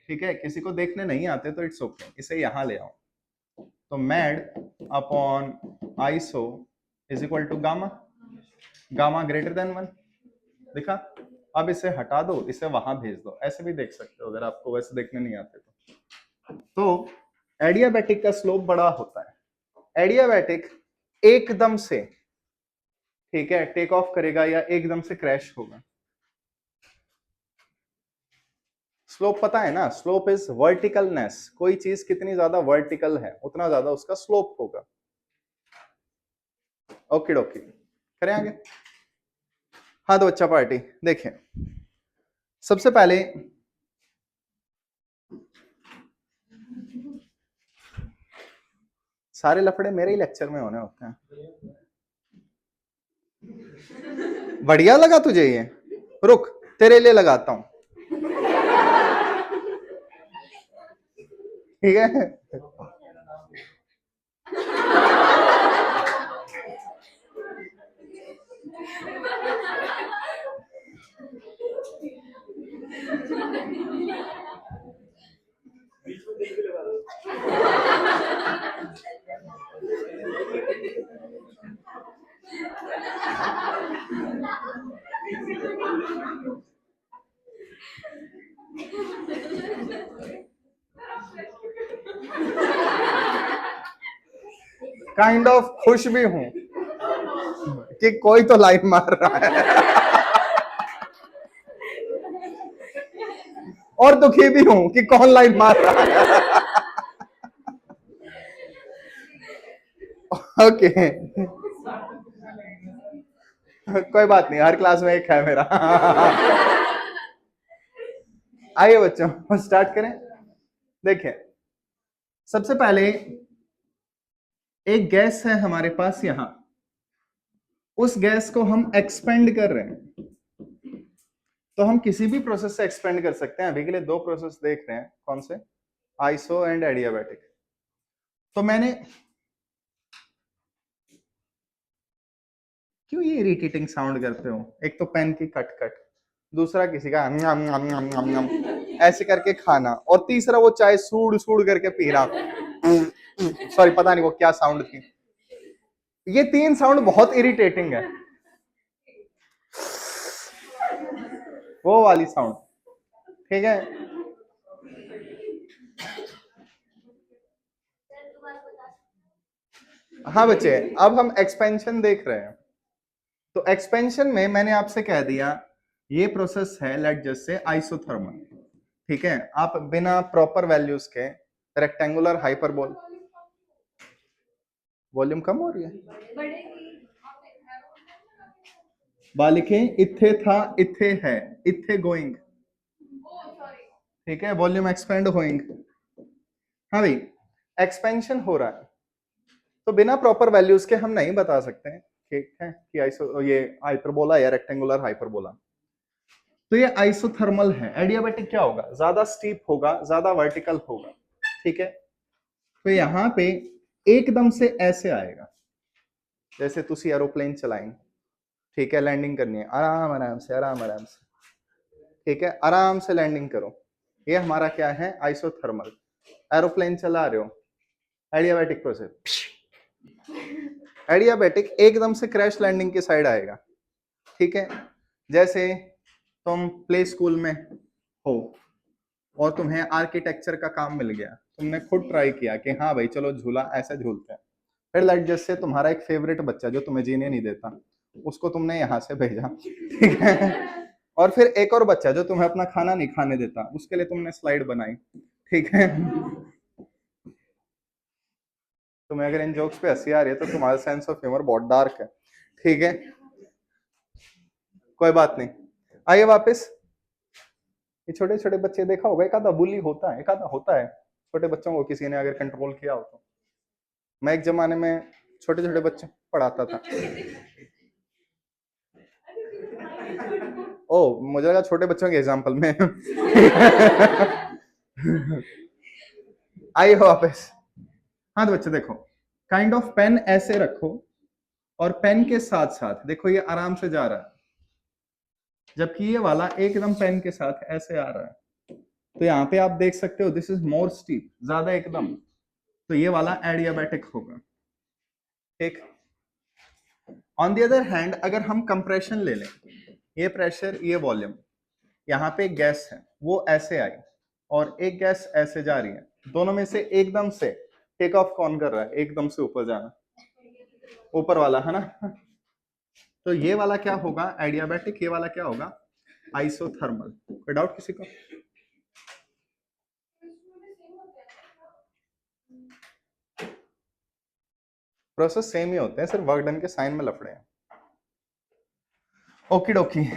ठीक है, किसी को देखने नहीं आते तो इट्स ओके, इसे यहां ले आओ। तो mad upon iso is equal to gamma, gamma greater than 1। देखा? अब इसे हटा दो, इसे वहां भेज दो, ऐसे भी देख सकते हो अगर आपको वैसे देखने नहीं आते तो एडियाबैटिक का स्लोप बड़ा होता है। एडियाबैटिक एकदम से, ठीक है, टेक ऑफ करेगा या एकदम से क्रैश होगा। स्लोप पता है ना, स्लोप इज वर्टिकलनेस, कोई चीज कितनी ज्यादा वर्टिकल है उतना ज्यादा उसका स्लोप होगा। ओके डोके, करें आगे। हाँ तो बच्चा पार्टी देखें, सबसे पहले सारे लफड़े मेरे ही लेक्चर में होने होते हैं। बढ़िया लगा तुझे ये? रुक, तेरे लिए लगाता हूं, ठीक है? काइंड ऑफ खुश भी हूं कि कोई तो लाइन मार रहा है और दुखी भी हूं कि कौन लाइन मार रहा है। ओके कोई बात नहीं, हर क्लास में एक है मेरा। आइए बच्चों स्टार्ट करें। देखिए, सबसे पहले एक गैस है हमारे पास यहां, उस गैस को हम एक्सपेंड कर रहे हैं। तो हम किसी भी प्रोसेस से एक्सपेंड कर सकते हैं। अभी के लिए दो प्रोसेस देख रहे हैं, कौन से? Iso and adiabatic. तो मैंने, क्यों ये इरिटेटिंग साउंड करते हो? एक तो पेन की कट कट, दूसरा किसी का नम नम नम नम नम ऐसे करके खाना, और तीसरा वो चाय सूड़ सूड़ करके पी रहा। सॉरी, पता नहीं वो क्या साउंड थी। ये तीन साउंड बहुत इरिटेटिंग है, वो वाली साउंड, ठीक है? हाँ बच्चे, अब हम एक्सपेंशन देख रहे हैं। तो एक्सपेंशन में मैंने आपसे कह दिया ये प्रोसेस है, लेट जस्ट से आइसोथर्मल, ठीक है? आप बिना प्रॉपर वैल्यूज के रेक्टेंगुलर हाइपरबोल, वॉल्यूम कम हो रही है, बालिके इत्थे था, इत्थे है, इत्थे गोइंग, ठीक है, वॉल्यूम एक्सपेंड होइंग। हाँ भाई, एक्सपेंशन हो रहा है, तो बिना प्रॉपर वैल्यूज के हम नहीं बता सकते हैं, ठीक है, कि आइसो ये हाइपरबोला या रेक्टेंगुलर हाइपरबोला। तो ये आइसोथर्मल है। एडियाबैटिक क्या होगा? ज्यादा स्टीप होगा, ज्यादा वर्टिकल होगा, ठीक है। तो यहां पे एकदम से ऐसे आएगा, जैसे तुसी एरोप्लेन चलाएं, ठीक है, लैंडिंग करनी है, आराम आराम से, आराम आराम से, ठीक है, आराम से लैंडिंग करो। ये हमारा क्या है? आइसोथर्मल। एरोप्लेन चला रहे हो, एडियाबैटिक प्रोसेस। एडियाबैटिक एकदम से क्रैश लैंडिंग की साइड आएगा, ठीक है। जैसे तुम प्ले स्कूल में हो और तुम्हें आर्किटेक्चर का काम मिल गया, तुमने खुद ट्राई किया कि हाँ भाई चलो झूला ऐसे झूलते हैं, फिर लाइक जैसे तुम्हारा एक फेवरेट बच्चा जो तुम्हें जीने नहीं देता, उसको तुमने यहाँ से भेजा, ठीक है, और फिर एक और बच्चा जो तुम्हें अपना खाना नहीं खाने देता, उसके लिए तुमने स्लाइड बनाई, ठीक है। तुम्हें अगर इन जोक्स पे हंसी आ रही है तो तुम्हारा सेंस ऑफ ह्यूमर बहुत डार्क है, ठीक है, कोई बात नहीं। आइए वापस। ये छोटे छोटे बच्चे देखा होगा, एक आधा बुली होता है, एक आधा होता है छोटे बच्चों को किसी ने अगर कंट्रोल किया हो तो। मैं एक जमाने में छोटे छोटे बच्चे पढ़ाता था। ओ, मुझे लगा छोटे बच्चों के एग्जाम्पल में। आइए वापस। हाँ तो बच्चे देखो, काइंड ऑफ पेन ऐसे रखो और पेन के साथ साथ देखो ये आराम से जा रहा है, जबकि ये वाला एकदम पेन के साथ ऐसे आ रहा है। तो यहाँ पे आप देख सकते हो दिस इज मोर स्टीप, ज्यादा एकदम, तो ये वाला एडियाबैटिक होगा, ठीक। ऑन द अदर हैंड अगर हम कंप्रेशन ले लें, ये प्रेशर, ये वॉल्यूम, यहाँ पे गैस है वो ऐसे आई और एक गैस ऐसे जा रही है, दोनों में से एकदम से टेक ऑफ कौन कर रहा है? एकदम से ऊपर जाना, ऊपर वाला, है ना। तो ये वाला क्या होगा? एडियाबैटिक। ये वाला क्या होगा? आइसोथर्मल। कोई डाउट किसी को? प्रोसेस सेम ही होते हैं, सिर्फ वर्क डन के साइन में लफड़े हैं। ओकी डोकी।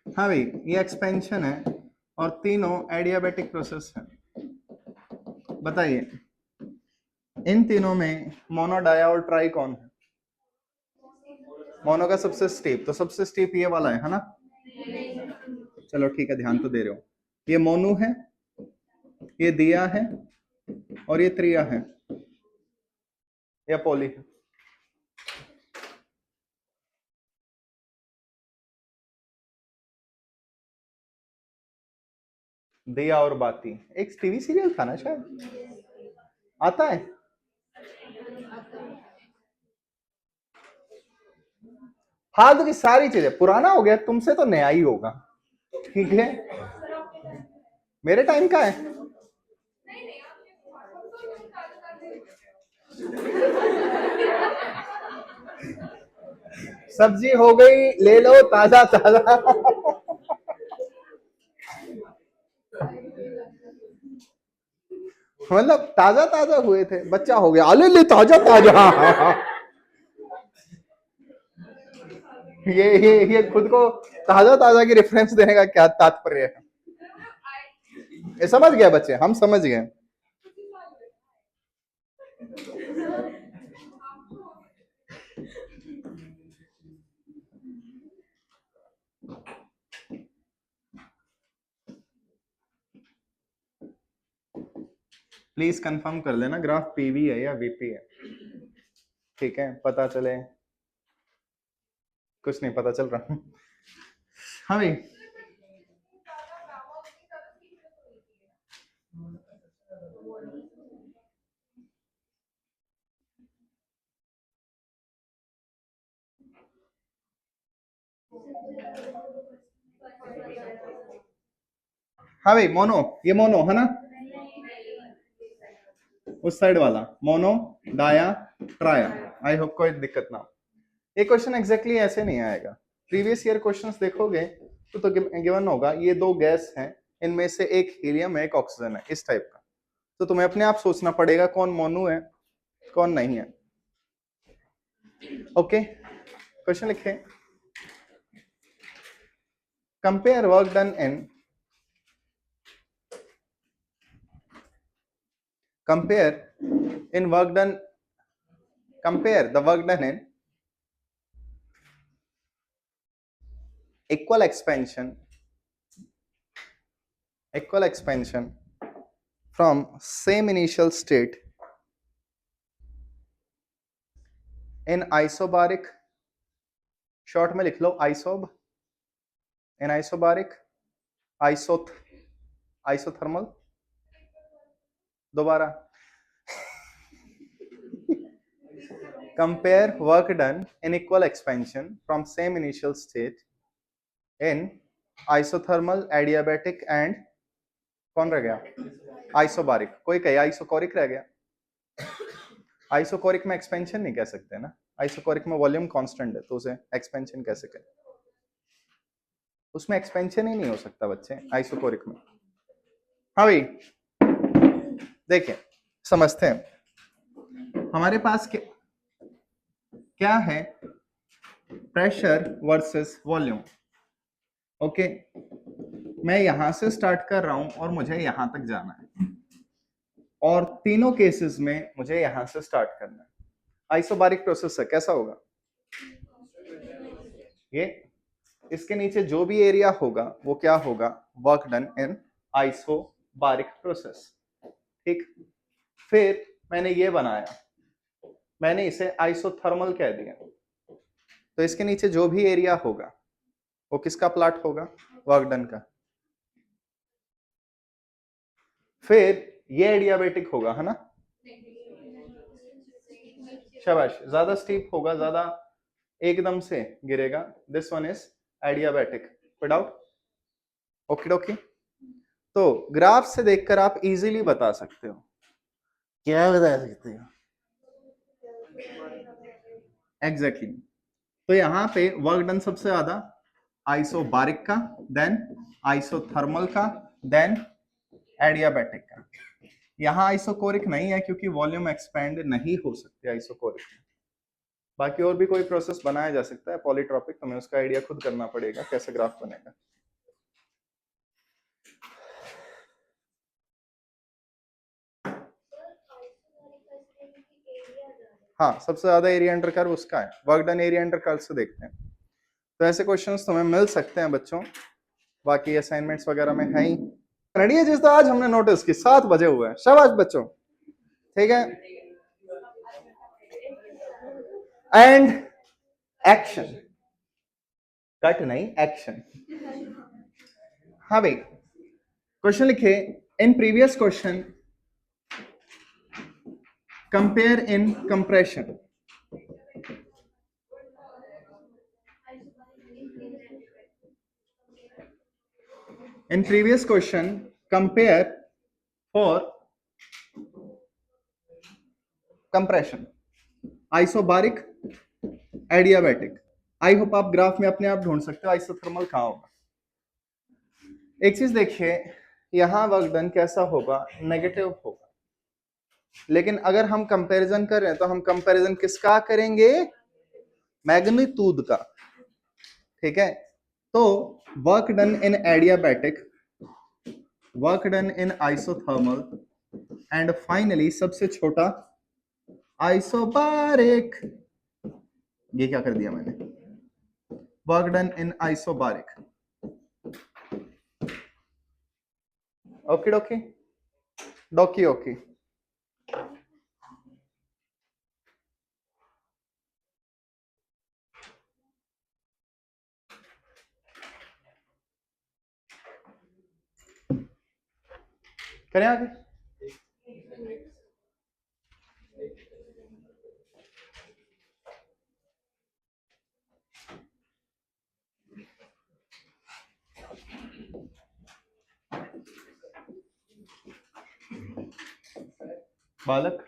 हाँ भाई, ये एक्सपेंशन है और तीनों एडियाबैटिक प्रोसेस है। बताइए इन तीनों में मोनो, डाया और ट्राई कौन है? मोनो का सबसे स्टीप, तो सबसे स्टीप ये वाला है ना। चलो ठीक है, ध्यान तो दे रहे हो। ये मोनू है, ये दिया है और ये त्रिया है, या पोली है। दिया और बाती एक टीवी सीरियल था ना शायद, आता है। फालतू की सारी चीजें, पुराना हो गया, तुमसे तो नया ही होगा, ठीक है। मेरे टाइम का है। सब्जी हो गई, ले लो ताजा ताजा। मतलब ताजा ताजा हुए थे, बच्चा हो गया, अले ले ताजा ताजा। ये खुद को ताजा ताजा की रेफरेंस देने का क्या तात्पर्य है? ये समझ गया बच्चे, हम समझ गए। प्लीज कंफर्म कर लेना ग्राफ पीवी है या वीपी है, ठीक है, पता चले। कुछ नहीं पता चल रहा। हाँ भाई, हाँ भाई मोनो, ये मोनो है ना, उस साइड वाला mono, dia, tria. I hope कोई दिक्कत ना हो। ये क्वेश्चन एग्जैक्टली ऐसे नहीं आएगा, प्रीवियस ईयर क्वेश्चंस देखोगे तो गिवन होगा ये दो गैस हैं, इनमें से एक हीलियम है एक ऑक्सीजन है, इस टाइप का। तो तुम्हें अपने आप सोचना पड़ेगा कौन मोनू है कौन नहीं है। ओके, क्वेश्चन लिखे, compare work done in compare in work done compare the work done in equal expansion from same initial state in isobaric, short में लिख लो isob, in isobaric, isothermal, दोबारा compare work done in equal expansion from same initial state in isothermal, adiabatic and कौन रह गया isobaric, कोई कहे isochoric रह गया। आइसोकोरिक में एक्सपेंशन नहीं कह सकते ना, आइसोकोरिक में वॉल्यूम कांस्टेंट है तो उसे एक्सपेंशन कैसे करें, उसमें एक्सपेंशन ही नहीं हो सकता बच्चे आइसोकोरिक में। हाँ भाई देखिए समझते हैं, हमारे पास क्या है, प्रेशर वर्सेस वॉल्यूम। ओके, मैं यहां से स्टार्ट कर रहा हूं और मुझे यहां तक जाना है, और तीनों केसेस में मुझे यहां से स्टार्ट करना है। आइसोबारिक प्रोसेस है, कैसा होगा ये, इसके नीचे जो भी एरिया होगा वो क्या होगा, work done in isobaric process. ठीक, फिर मैंने ये बनाया, मैंने इसे आइसोथर्मल कह दिया, तो इसके नीचे जो भी एरिया होगा वो किसका प्लॉट होगा, वर्क डन का। फिर ये एडियाबेटिक होगा है ना, शाबाश, ज्यादा स्टीप होगा, ज्यादा एकदम से गिरेगा, दिस वन इज एडियाबेटिक, कोई डाउट? ओके डोके, तो ग्राफ से देखकर आप इजीली बता सकते हो, क्या बता सकते हो एग्जैक्टली तो यहाँ पे वर्क डन सबसे ज्यादा आइसोबारिक का, देन आइसोथर्मल का, देन एडियाबेटिक का। यहाँ आइसोकोरिक नहीं है क्योंकि वॉल्यूम एक्सपेंड नहीं हो सकती आइसोकोरिक में। बाकी और भी कोई प्रोसेस बनाया जा सकता है पॉलीट्रॉपिक, तुम्हें उसका आइडिया खुद करना पड़ेगा कैसे ग्राफ बनेगा। हाँ, सबसे ज्यादा एरिया अंडर कर्व उसका है, work done area under curve से देखते हैं। तो ऐसे क्वेश्चंस तुम्हें मिल सकते हैं बच्चों, बाकी असाइनमेंट्स वगैरह में है ही। रेडी है जिस तो आज हमने नोटिस की 7 बजे हुए हैं, शाबाश बच्चों, ठीक है। एंड एक्शन, कट नहीं एक्शन। हाँ भाई, क्वेश्चन लिखे, in previous question compare in compression, in previous question compare for compression isobaric adiabatic। I hope आप ग्राफ में अपने आप ढूंढ सकते हो आइसोथर्मल कहाँ होगा। एक चीज देखिए, यहां वर्क डन कैसा होगा, नेगेटिव होगा, लेकिन अगर हम कंपैरिजन कर रहे हैं तो हम कंपैरिजन किसका करेंगे, मैग्नीट्यूड का, ठीक है। तो work done in adiabatic, work done in isothermal, and finally सबसे छोटा आइसोबारिक, ये क्या कर दिया मैंने, work done in isobaric. Okay डोकी डोकी okay, करें आगे। बालक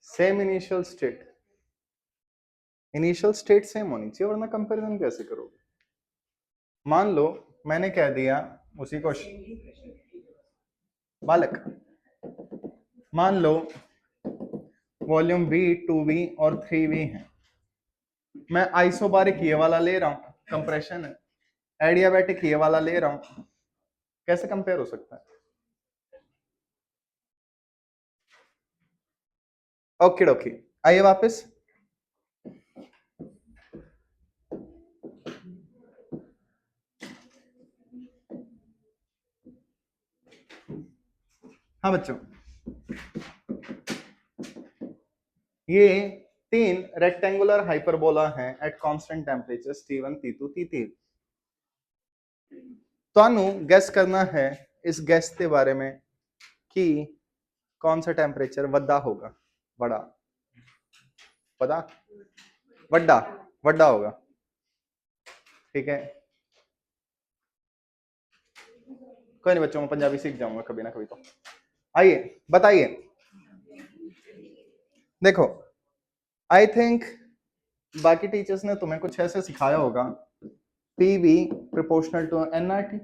सेम इनिशियल स्टेट सेम होनी चाहिए, वरना कंपैरिजन कैसे करोगे? मान लो मैंने कह दिया उसी क्वेश्चन, बालक मान लो वॉल्यूम V 2V और 3V है, मैं आइसोबारिक ये वाला ले रहा हूं, कंप्रेशन है, एडियाबैटिक ये वाला ले रहा हूं, कैसे कंपेयर हो सकता है? ओके ओके, आइए वापस। हाँ बच्चों, ये 3 रेक्टेंगुलर हाइपरबोला हैं at constant temperature T1 T2 T3। तो गैस करना है इस गैस के बारे में कि कौन सा टेम्परेचर वड्डा होगा, बड़ा पता, वड्डा वड्डा होगा, ठीक है? कोई नहीं बच्चों, मैं पंजाबी सीख जाऊंगा कभी ना कभी तो। आइए बताइए, देखो आई थिंक बाकी टीचर्स ने तुम्हें कुछ ऐसे सिखाया होगा, PV प्रोपोर्शनल टू nRT,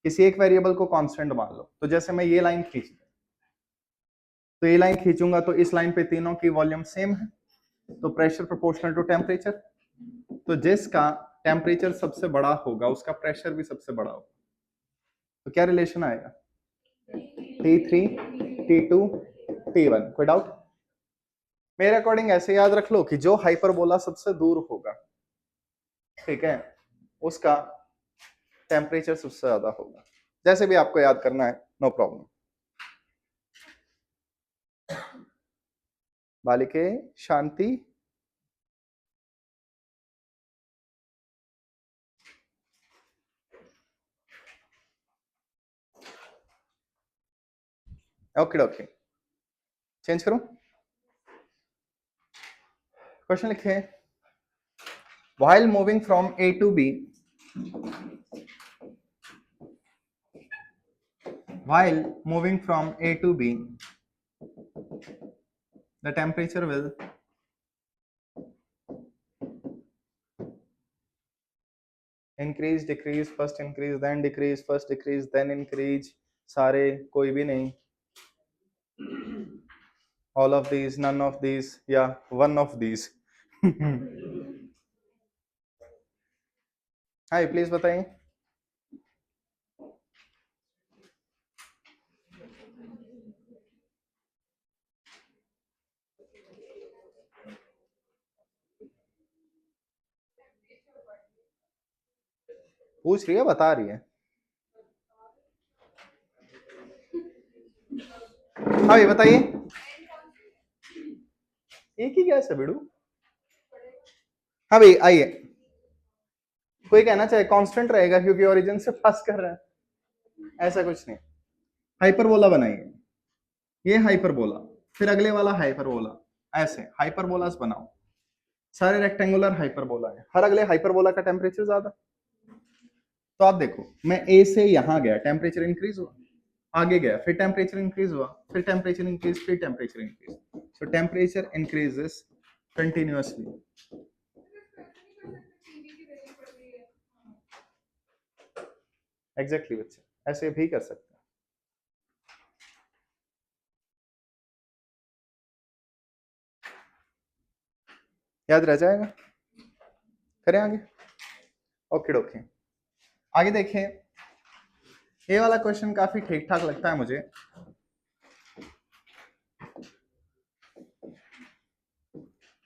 किसी एक वेरिएबल को कांस्टेंट मान लो। तो जैसे मैं ये लाइन खींच, तो ये लाइन खींचूंगा तो इस लाइन पे तीनों की वॉल्यूम सेम है, तो प्रेशर प्रोपोर्शनल टू टेम्परेचर, तो जिसका टेम्परेचर सबसे बड़ा होगा उसका प्रेशर भी सबसे बड़ा होगा। तो क्या रिलेशन आएगा? T3 T2 T1। कोई डाउट? मेरे अकॉर्डिंग ऐसे याद रख लो कि जो हाइपरबोला सबसे दूर होगा, ठीक है, उसका टेम्परेचर सबसे ज्यादा होगा। जैसे भी आपको याद करना है, नो प्रॉब्लम। बालिके शांति। ओके ओके, चेंज करूं? क्वेश्चन लिखे, while moving from A to B, while moving from A to B, the temperature will increase decrease, first increase then decrease, first decrease then increase, सारे कोई भी नहीं, all of these, none of these, या one of these। Hi please बताइए। पूछ रही है, बता रही है? हाँ ये बताइए, एक ही गैस है बेड़ू? हाँ भाई आइए, कोई कहना चाहे कांस्टेंट रहेगा क्योंकि ओरिजिन से पास कर रहा है, ऐसा कुछ नहीं। हाइपरबोला बनाइए, ये हाइपरबोला, फिर अगले वाला हाइपरबोला, ऐसे हाइपरबोलास बनाओ, सारे रेक्टेंगुलर हाइपरबोला है, हर अगले हाइपरबोला का टेम्परेचर ज्यादा। तो आप देखो, मैं ए से यहां गया, टेम्परेचर इंक्रीज हुआ, आगे गया, फिर टेम्परेचर इंक्रीज हुआ, फिर टेम्परेचर इंक्रीज, फिर टेम्परेचर इंक्रीज, सो टेम्परेचर इंक्रीजेस कंटिन्यूअसली। एग्जैक्टली बच्चे, ऐसे भी कर सकते हैं। याद रह जाएगा, करें आगे। ओके ओके, आगे देखें, ये वाला क्वेश्चन काफी ठीक ठाक लगता है मुझे।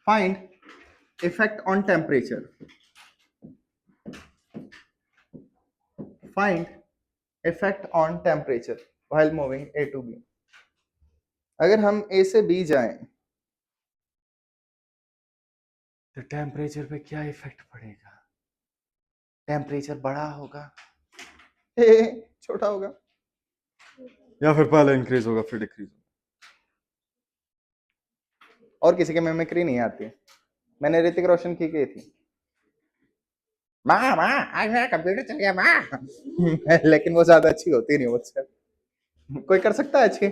Find effect on temperature, find effect on temperature while moving A to B. अगर हम ए से बी जाएं तो टेम्परेचर पे क्या इफेक्ट पड़ेगा? टेम्परेचर बड़ा होगा, छोटा होगा, या फिर पहले इंक्रीज होगा फिर डिक्रीज होगा? और किसी के मिमिक्री नहीं आती, मैंने ऋतिक रोशन की थी, माँ माँ आज मेरा कंप्यूटर चल गया माँ। लेकिन वो ज्यादा अच्छी होती नहीं मुझसे। कोई कर सकता है अच्छी?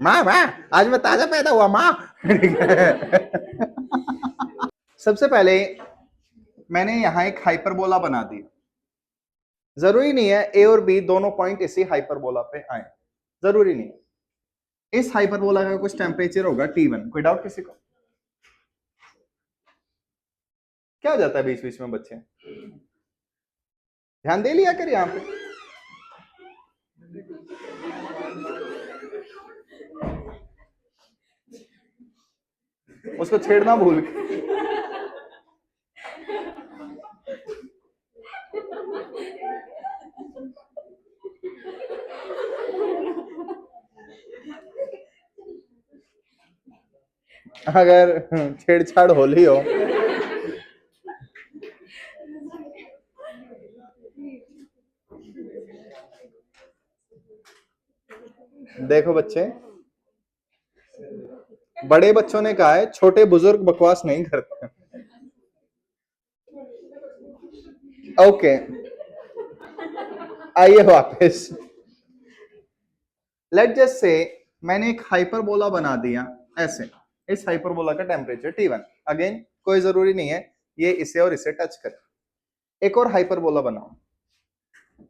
माँ माँ, आज मैं ताजा पैदा हुआ माँ। सबसे पहले मैंने यहां एक हाइपरबोला बना दिया। जरूरी नहीं है ए और बी दोनों पॉइंट इसी हाइपरबोला पे आए, जरूरी नहीं है। इस हाइपरबोला का कुछ टेम्परेचर होगा T1। कोई डाउट किसी को? क्या हो जाता है बीच बीच में बच्चे? ध्यान दे लिया कर यहां पे। उसको छेड़ना भूल के। अगर छेड़छाड़ होली हो देखो बच्चे, बड़े बच्चों ने कहा है छोटे बुजुर्ग बकवास नहीं करते। ओके, आइए वापस। लेट जस्ट से मैंने एक हाइपरबोला बना दिया ऐसे। इस हाइपरबोला का टेम्परेचर T1। अगेन कोई जरूरी नहीं है ये इसे और इसे टच करे। एक और हाइपरबोला बनाओ।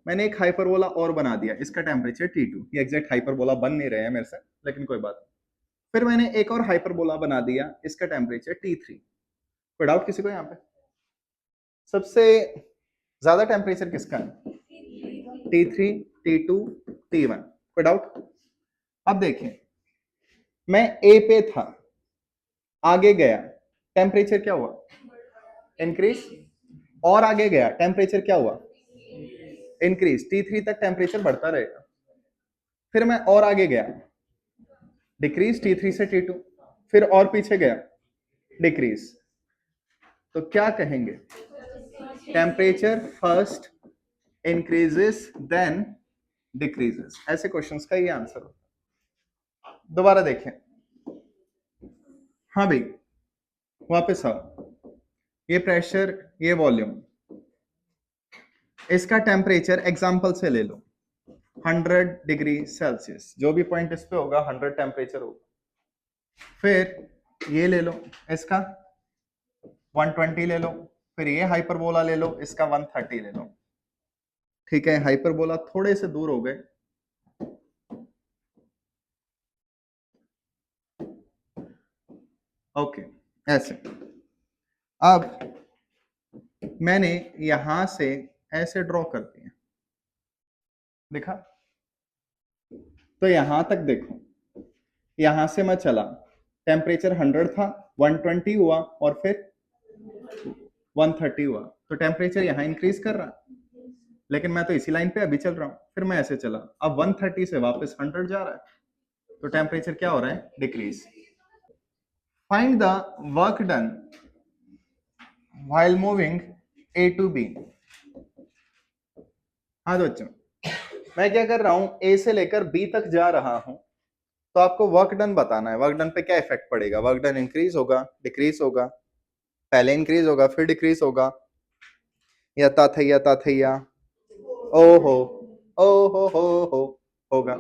मैंने एक हाइपरबोला और बना दिया, इसका टेम्परेचर T2। ये एग्जैक्ट हाइपरबोला बन नहीं रहे हैं मेरे से, लेकिन कोई बात नहीं। फिर मैंने एक और हाइपरबोला बना दिया, इसका टेम्परेचर T3। कोई डाउट किसी को यहाँ पे? सबसे ज्यादा टेम्परेचर किसका है? T3, T2, T1। कोई डाउट? अब देखिए, मैं ए पे था, आगे गया, टेम्परेचर क्या हुआ? इंक्रीज। और आगे गया, टेम्परेचर क्या हुआ? इंक्रीज। T3 तक टेम्परेचर बढ़ता रहेगा। फिर मैं और आगे गया, डिक्रीज T3 से T2। फिर और पीछे गया, डिक्रीज। तो क्या कहेंगे? Temperature first increases then decreases. ऐसे क्वेश्चंस का ये आंसर होता है। दोबारा देखें। हाँ भाई, वापस आओ। ये प्रेशर, ये वॉल्यूम, इसका टेम्परेचर एग्जांपल से ले लो 100 डिग्री सेल्सियस। जो भी पॉइंट इस पे होगा 100 टेम्परेचर होगा। फिर ये ले लो, इसका 120 ले लो। फिर ये हाइपरबोला ले लो, इसका 130 ले लो। ठीक है, हाइपरबोला थोड़े से दूर हो गए। ओके, ऐसे। अब मैंने यहां से ऐसे ड्रॉ कर दिया, देखा? तो यहां तक देखो, यहां से मैं चला, टेम्परेचर 100 था, 120 हुआ और फिर 130 हुआ। तो टेम्परेचर यहां इंक्रीज कर रहा, लेकिन मैं तो इसी लाइन पे अभी चल रहा हूं। फिर मैं ऐसे चला, अब 130 से वापस 100 जा रहा है, तो टेम्परेचर क्या हो रहा है? Decrease. Find the work done while moving A to B। हाँ तो बच्चों, मैं क्या कर रहा हूं, ए से लेकर बी तक जा रहा हूं। तो आपको वर्क डन बताना है। वर्क डन पे क्या इफेक्ट पड़ेगा? वर्क डन इंक्रीज होगा, डिक्रीज होगा? पहले इंक्रीज होगा फिर डिक्रीज होगा, या ताथैया ताथैया, ओ हो, ओ हो होगा।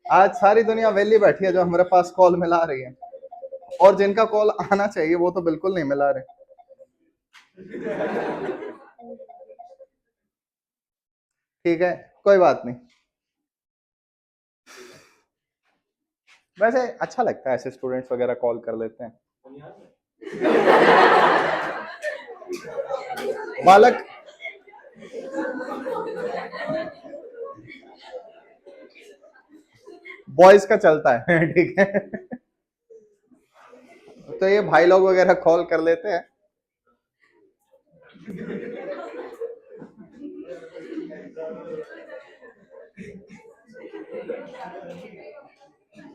आज सारी दुनिया वेली बैठी है जो हमारे पास कॉल मिला रही है, और जिनका कॉल आना चाहिए वो तो बिल्कुल नहीं मिला रहे। ठीक है, कोई बात नहीं। वैसे अच्छा लगता है ऐसे स्टूडेंट्स वगैरह कॉल कर लेते हैं। बालक बॉयज का चलता है। ठीक है, तो ये भाई लोग वगैरह कॉल कर लेते हैं।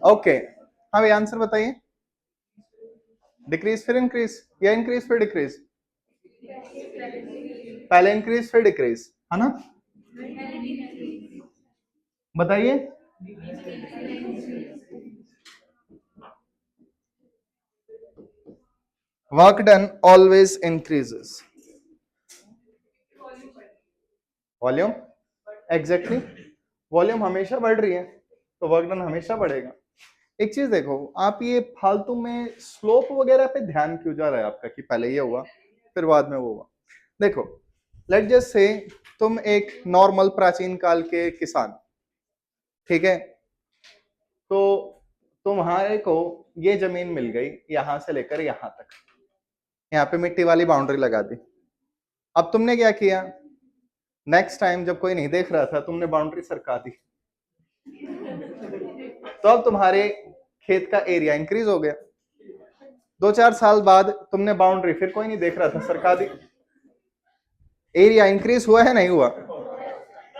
ओके, हाँ भाई, आंसर बताइए। डिक्रीज फिर इंक्रीज, या इंक्रीज फिर डिक्रीज? पहले इंक्रीज फिर डिक्रीज, है ना? बताइए। Work done always increases, volume, exactly, volume हमेशा बढ़ रही है तो वर्क डन हमेशा बढ़ेगा। एक चीज देखो, आप ये फालतू में स्लोप वगैरह पे ध्यान क्यों जा रहा है आपका कि पहले ये हुआ फिर बाद में वो हुआ। देखो, लेट जस्ट से तुम एक नॉर्मल प्राचीन काल के किसान, ठीक है, तो तुम्हारे को ये जमीन मिल गई यहां से लेकर यहां तक, यहाँ पे मिट्टी वाली बाउंड्री लगा दी। अब तुमने क्या किया, नेक्स्ट टाइम जब कोई नहीं देख रहा था तुमने बाउंड्री सरका दी, तो अब तुम्हारे खेत का एरिया इंक्रीज हो गया। 2-4 साल बाद तुमने बाउंड्री फिर कोई नहीं देख रहा था सरका दी, एरिया इंक्रीज हुआ है नहीं हुआ।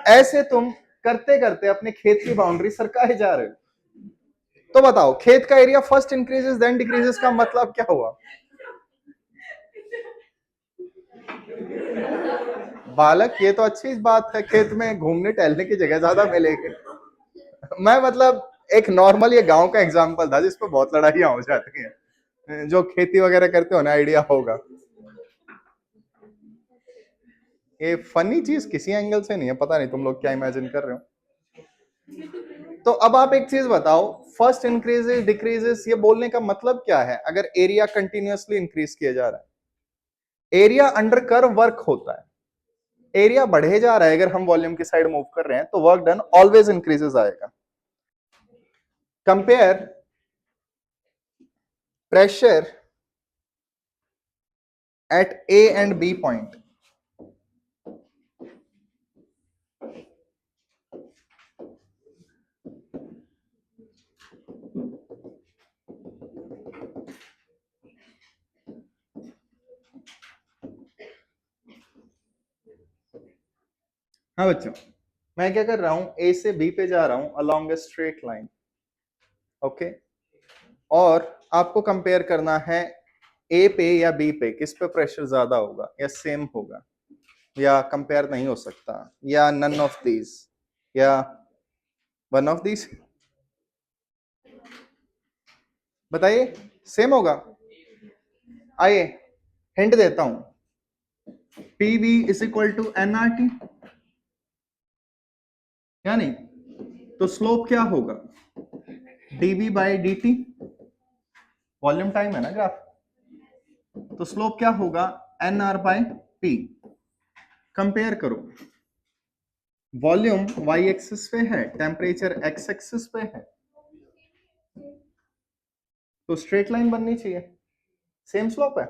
ऐसे तुम करते करते अपने खेत की बाउंड्री सरकाए जा रहे हो। तो बताओ, खेत का area first increases then decreases का मतलब क्या हुआ? बालक, ये तो अच्छी बात है, खेत में घूमने टहलने की जगह ज्यादा मिलेगी। मैं मतलब एक नॉर्मल ये गांव का एग्जांपल था जिस पर बहुत लड़ाइयां हो जाती हैं, जो खेती वगैरह करते हो ना आइडिया होगा। ये फनी चीज किसी एंगल से नहीं है, पता नहीं तुम लोग क्या इमेजिन कर रहे हो। तो अब आप एक चीज बताओ, फर्स्ट इंक्रीजेस डिक्रीजेस ये बोलने का मतलब क्या है? अगर एरिया कंटिन्यूअसली इंक्रीज किया जा रहा है, एरिया अंडर कर्व वर्क होता है, एरिया बढ़े जा रहा है, अगर हम वॉल्यूम की साइड मूव कर रहे हैं तो वर्क डन ऑलवेज इंक्रीजेस आएगा। Compare pressure at A and B point. हाँ बच्चों, मैं क्या कर रहा हूं, ए से बी पे जा रहा हूं along a straight line, okay, और आपको कंपेयर करना है ए पे या बी पे किस पे प्रेशर ज्यादा होगा या सेम होगा, या कंपेयर नहीं हो सकता, या नन ऑफ दीज, या वन ऑफ दीज। बताइए, सेम होगा। आइए हिंट देता हूं, P V is equal to N R T, या नहीं? तो स्लोप क्या होगा, DV by D T, volume time है ना ग्राफ, तो स्लोप क्या होगा, N R by P. Compare करो, वॉल्यूम वाई एक्सिस पे है, टेम्परेचर एक्स एक्सिस पे है, तो स्ट्रेट लाइन बननी चाहिए, सेम स्लोप है।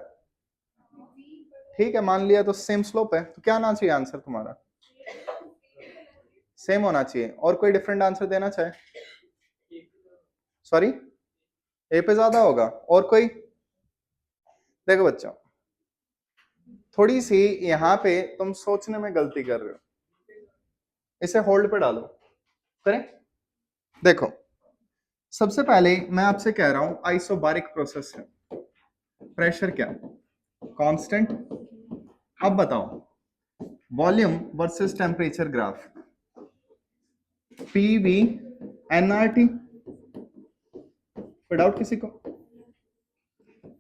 ठीक है, मान लिया तो सेम स्लोप है, तो क्या आना चाहिए आंसर तुम्हारा? सेम होना चाहिए। और कोई डिफरेंट आंसर देना चाहे? सॉरी, ए पे ज्यादा होगा। और कोई? देखो बच्चों, थोड़ी सी यहाँ पे तुम सोचने में गलती कर रहे हो, इसे होल्ड पे डालो, करें? देखो, सबसे पहले मैं आपसे कह रहा हूं आइसोबारिक प्रोसेस है, प्रेशर क्या, कांस्टेंट। अब बताओ, volume versus temperature graph, P V N R T, कोई डाउट किसी को?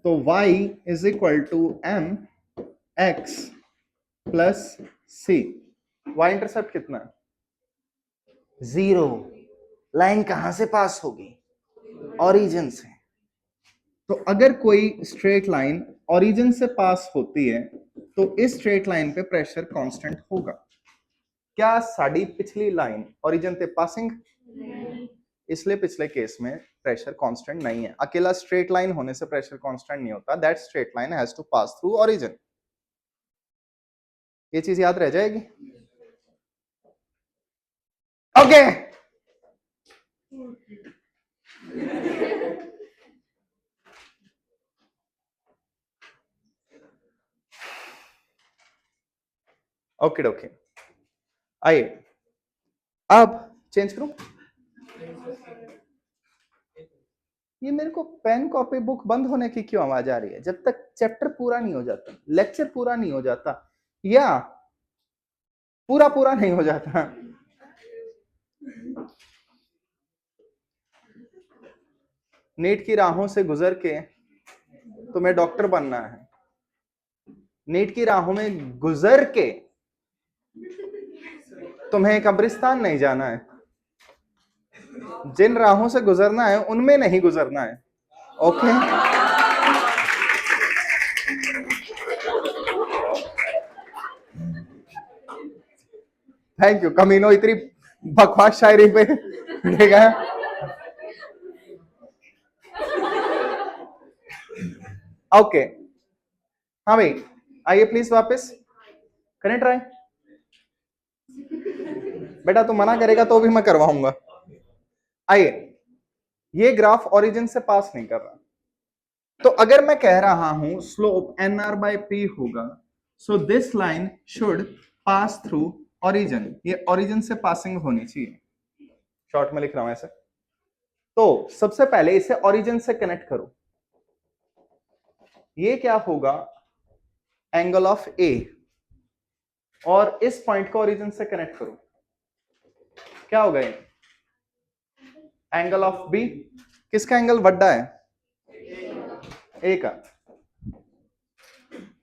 तो y is equal to M X plus C. y intercept कितना है? 0। लाइन कहां से पास होगी? ओरिजिन से। तो अगर कोई स्ट्रेट लाइन ओरिजिन से पास होती है तो इस स्ट्रेट लाइन पे प्रेशर कांस्टेंट होगा। क्या साड़ी पिछली लाइन ओरिजिन पे पासिंग? इसलिए पिछले केस में प्रेशर कांस्टेंट नहीं है। अकेला स्ट्रेट लाइन होने से प्रेशर कांस्टेंट नहीं होता, that straight line has to pass through origin. ये चीज याद रह जाएगी। ओके ओके ओके, आइए अब चेंज करूं। ये मेरे को पेन कॉपी बुक बंद होने की क्यों आवाज आ रही है? जब तक चैप्टर पूरा नहीं हो जाता, लेक्चर पूरा नहीं हो जाता, या पूरा पूरा नहीं हो जाता, नीट की राहों से गुजर के तुम्हें डॉक्टर बनना है, नीट की राहों में गुजर के तुम्हें कब्रिस्तान नहीं जाना है, जिन राहों से गुजरना है उनमें नहीं गुजरना है। ओके थैंक यू कमीनो, इतनी बकवास शायरी पे ठीक है। ओके हाँ भाई आइए प्लीज वापस करें ट्राई। बेटा तू मना करेगा तो भी मैं करवाऊंगा। आइए, ये ग्राफ ओरिजिन से पास नहीं कर रहा, तो अगर मैं कह रहा हूं स्लोप nr/p होगा, so this line should pass through origin, ये ओरिजिन से पासिंग होनी चाहिए। शॉर्ट में लिख रहा हूं ऐसे। तो सबसे पहले इसे ओरिजिन से कनेक्ट करो, ये क्या होगा एंगल ऑफ ए, और इस पॉइंट को ओरिजिन से कनेक्ट करो, क्या होगा ये एंगल ऑफ बी। किसका एंगल बड़ा है? ए का।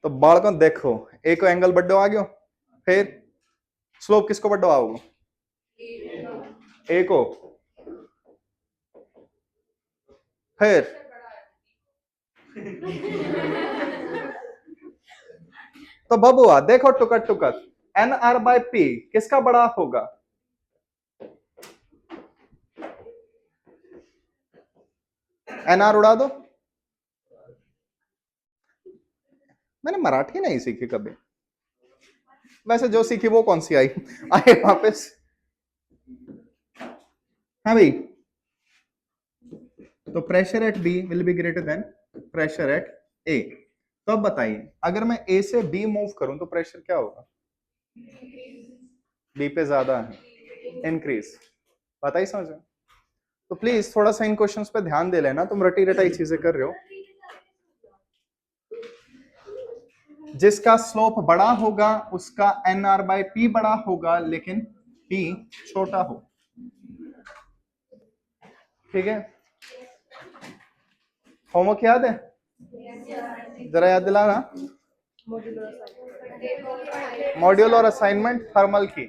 तो बालको देखो ए को एंगल बड्डो आ गयो, फिर स्लोप किसको बड्डो आओगे? ए को। फिर तो बबुआ देखो टुकट टुकट nr/p किसका बड़ा होगा? nr उड़ा दो। मैंने मराठी नहीं सीखी कभी, वैसे जो सीखी वो कौन सी आई। आए वापस। हाँ भाई, तो pressure at B will be greater than pressure at A. तो अब बताइए अगर मैं ए से बी मूव करूं तो प्रेशर क्या होगा? बी पे ज्यादा है, इंक्रीज। पता ही समझ। तो प्लीज थोड़ा सा इन क्वेश्चंस पे ध्यान दे लेना, तुम रटी रटाई चीजें कर रहे हो। जिसका स्लोप बड़ा होगा उसका nr/p बड़ा होगा, लेकिन p छोटा हो। ठीक है, होमवर्क याद है? जरा याद दिलाना। मॉड्यूल और असाइनमेंट थर्मल की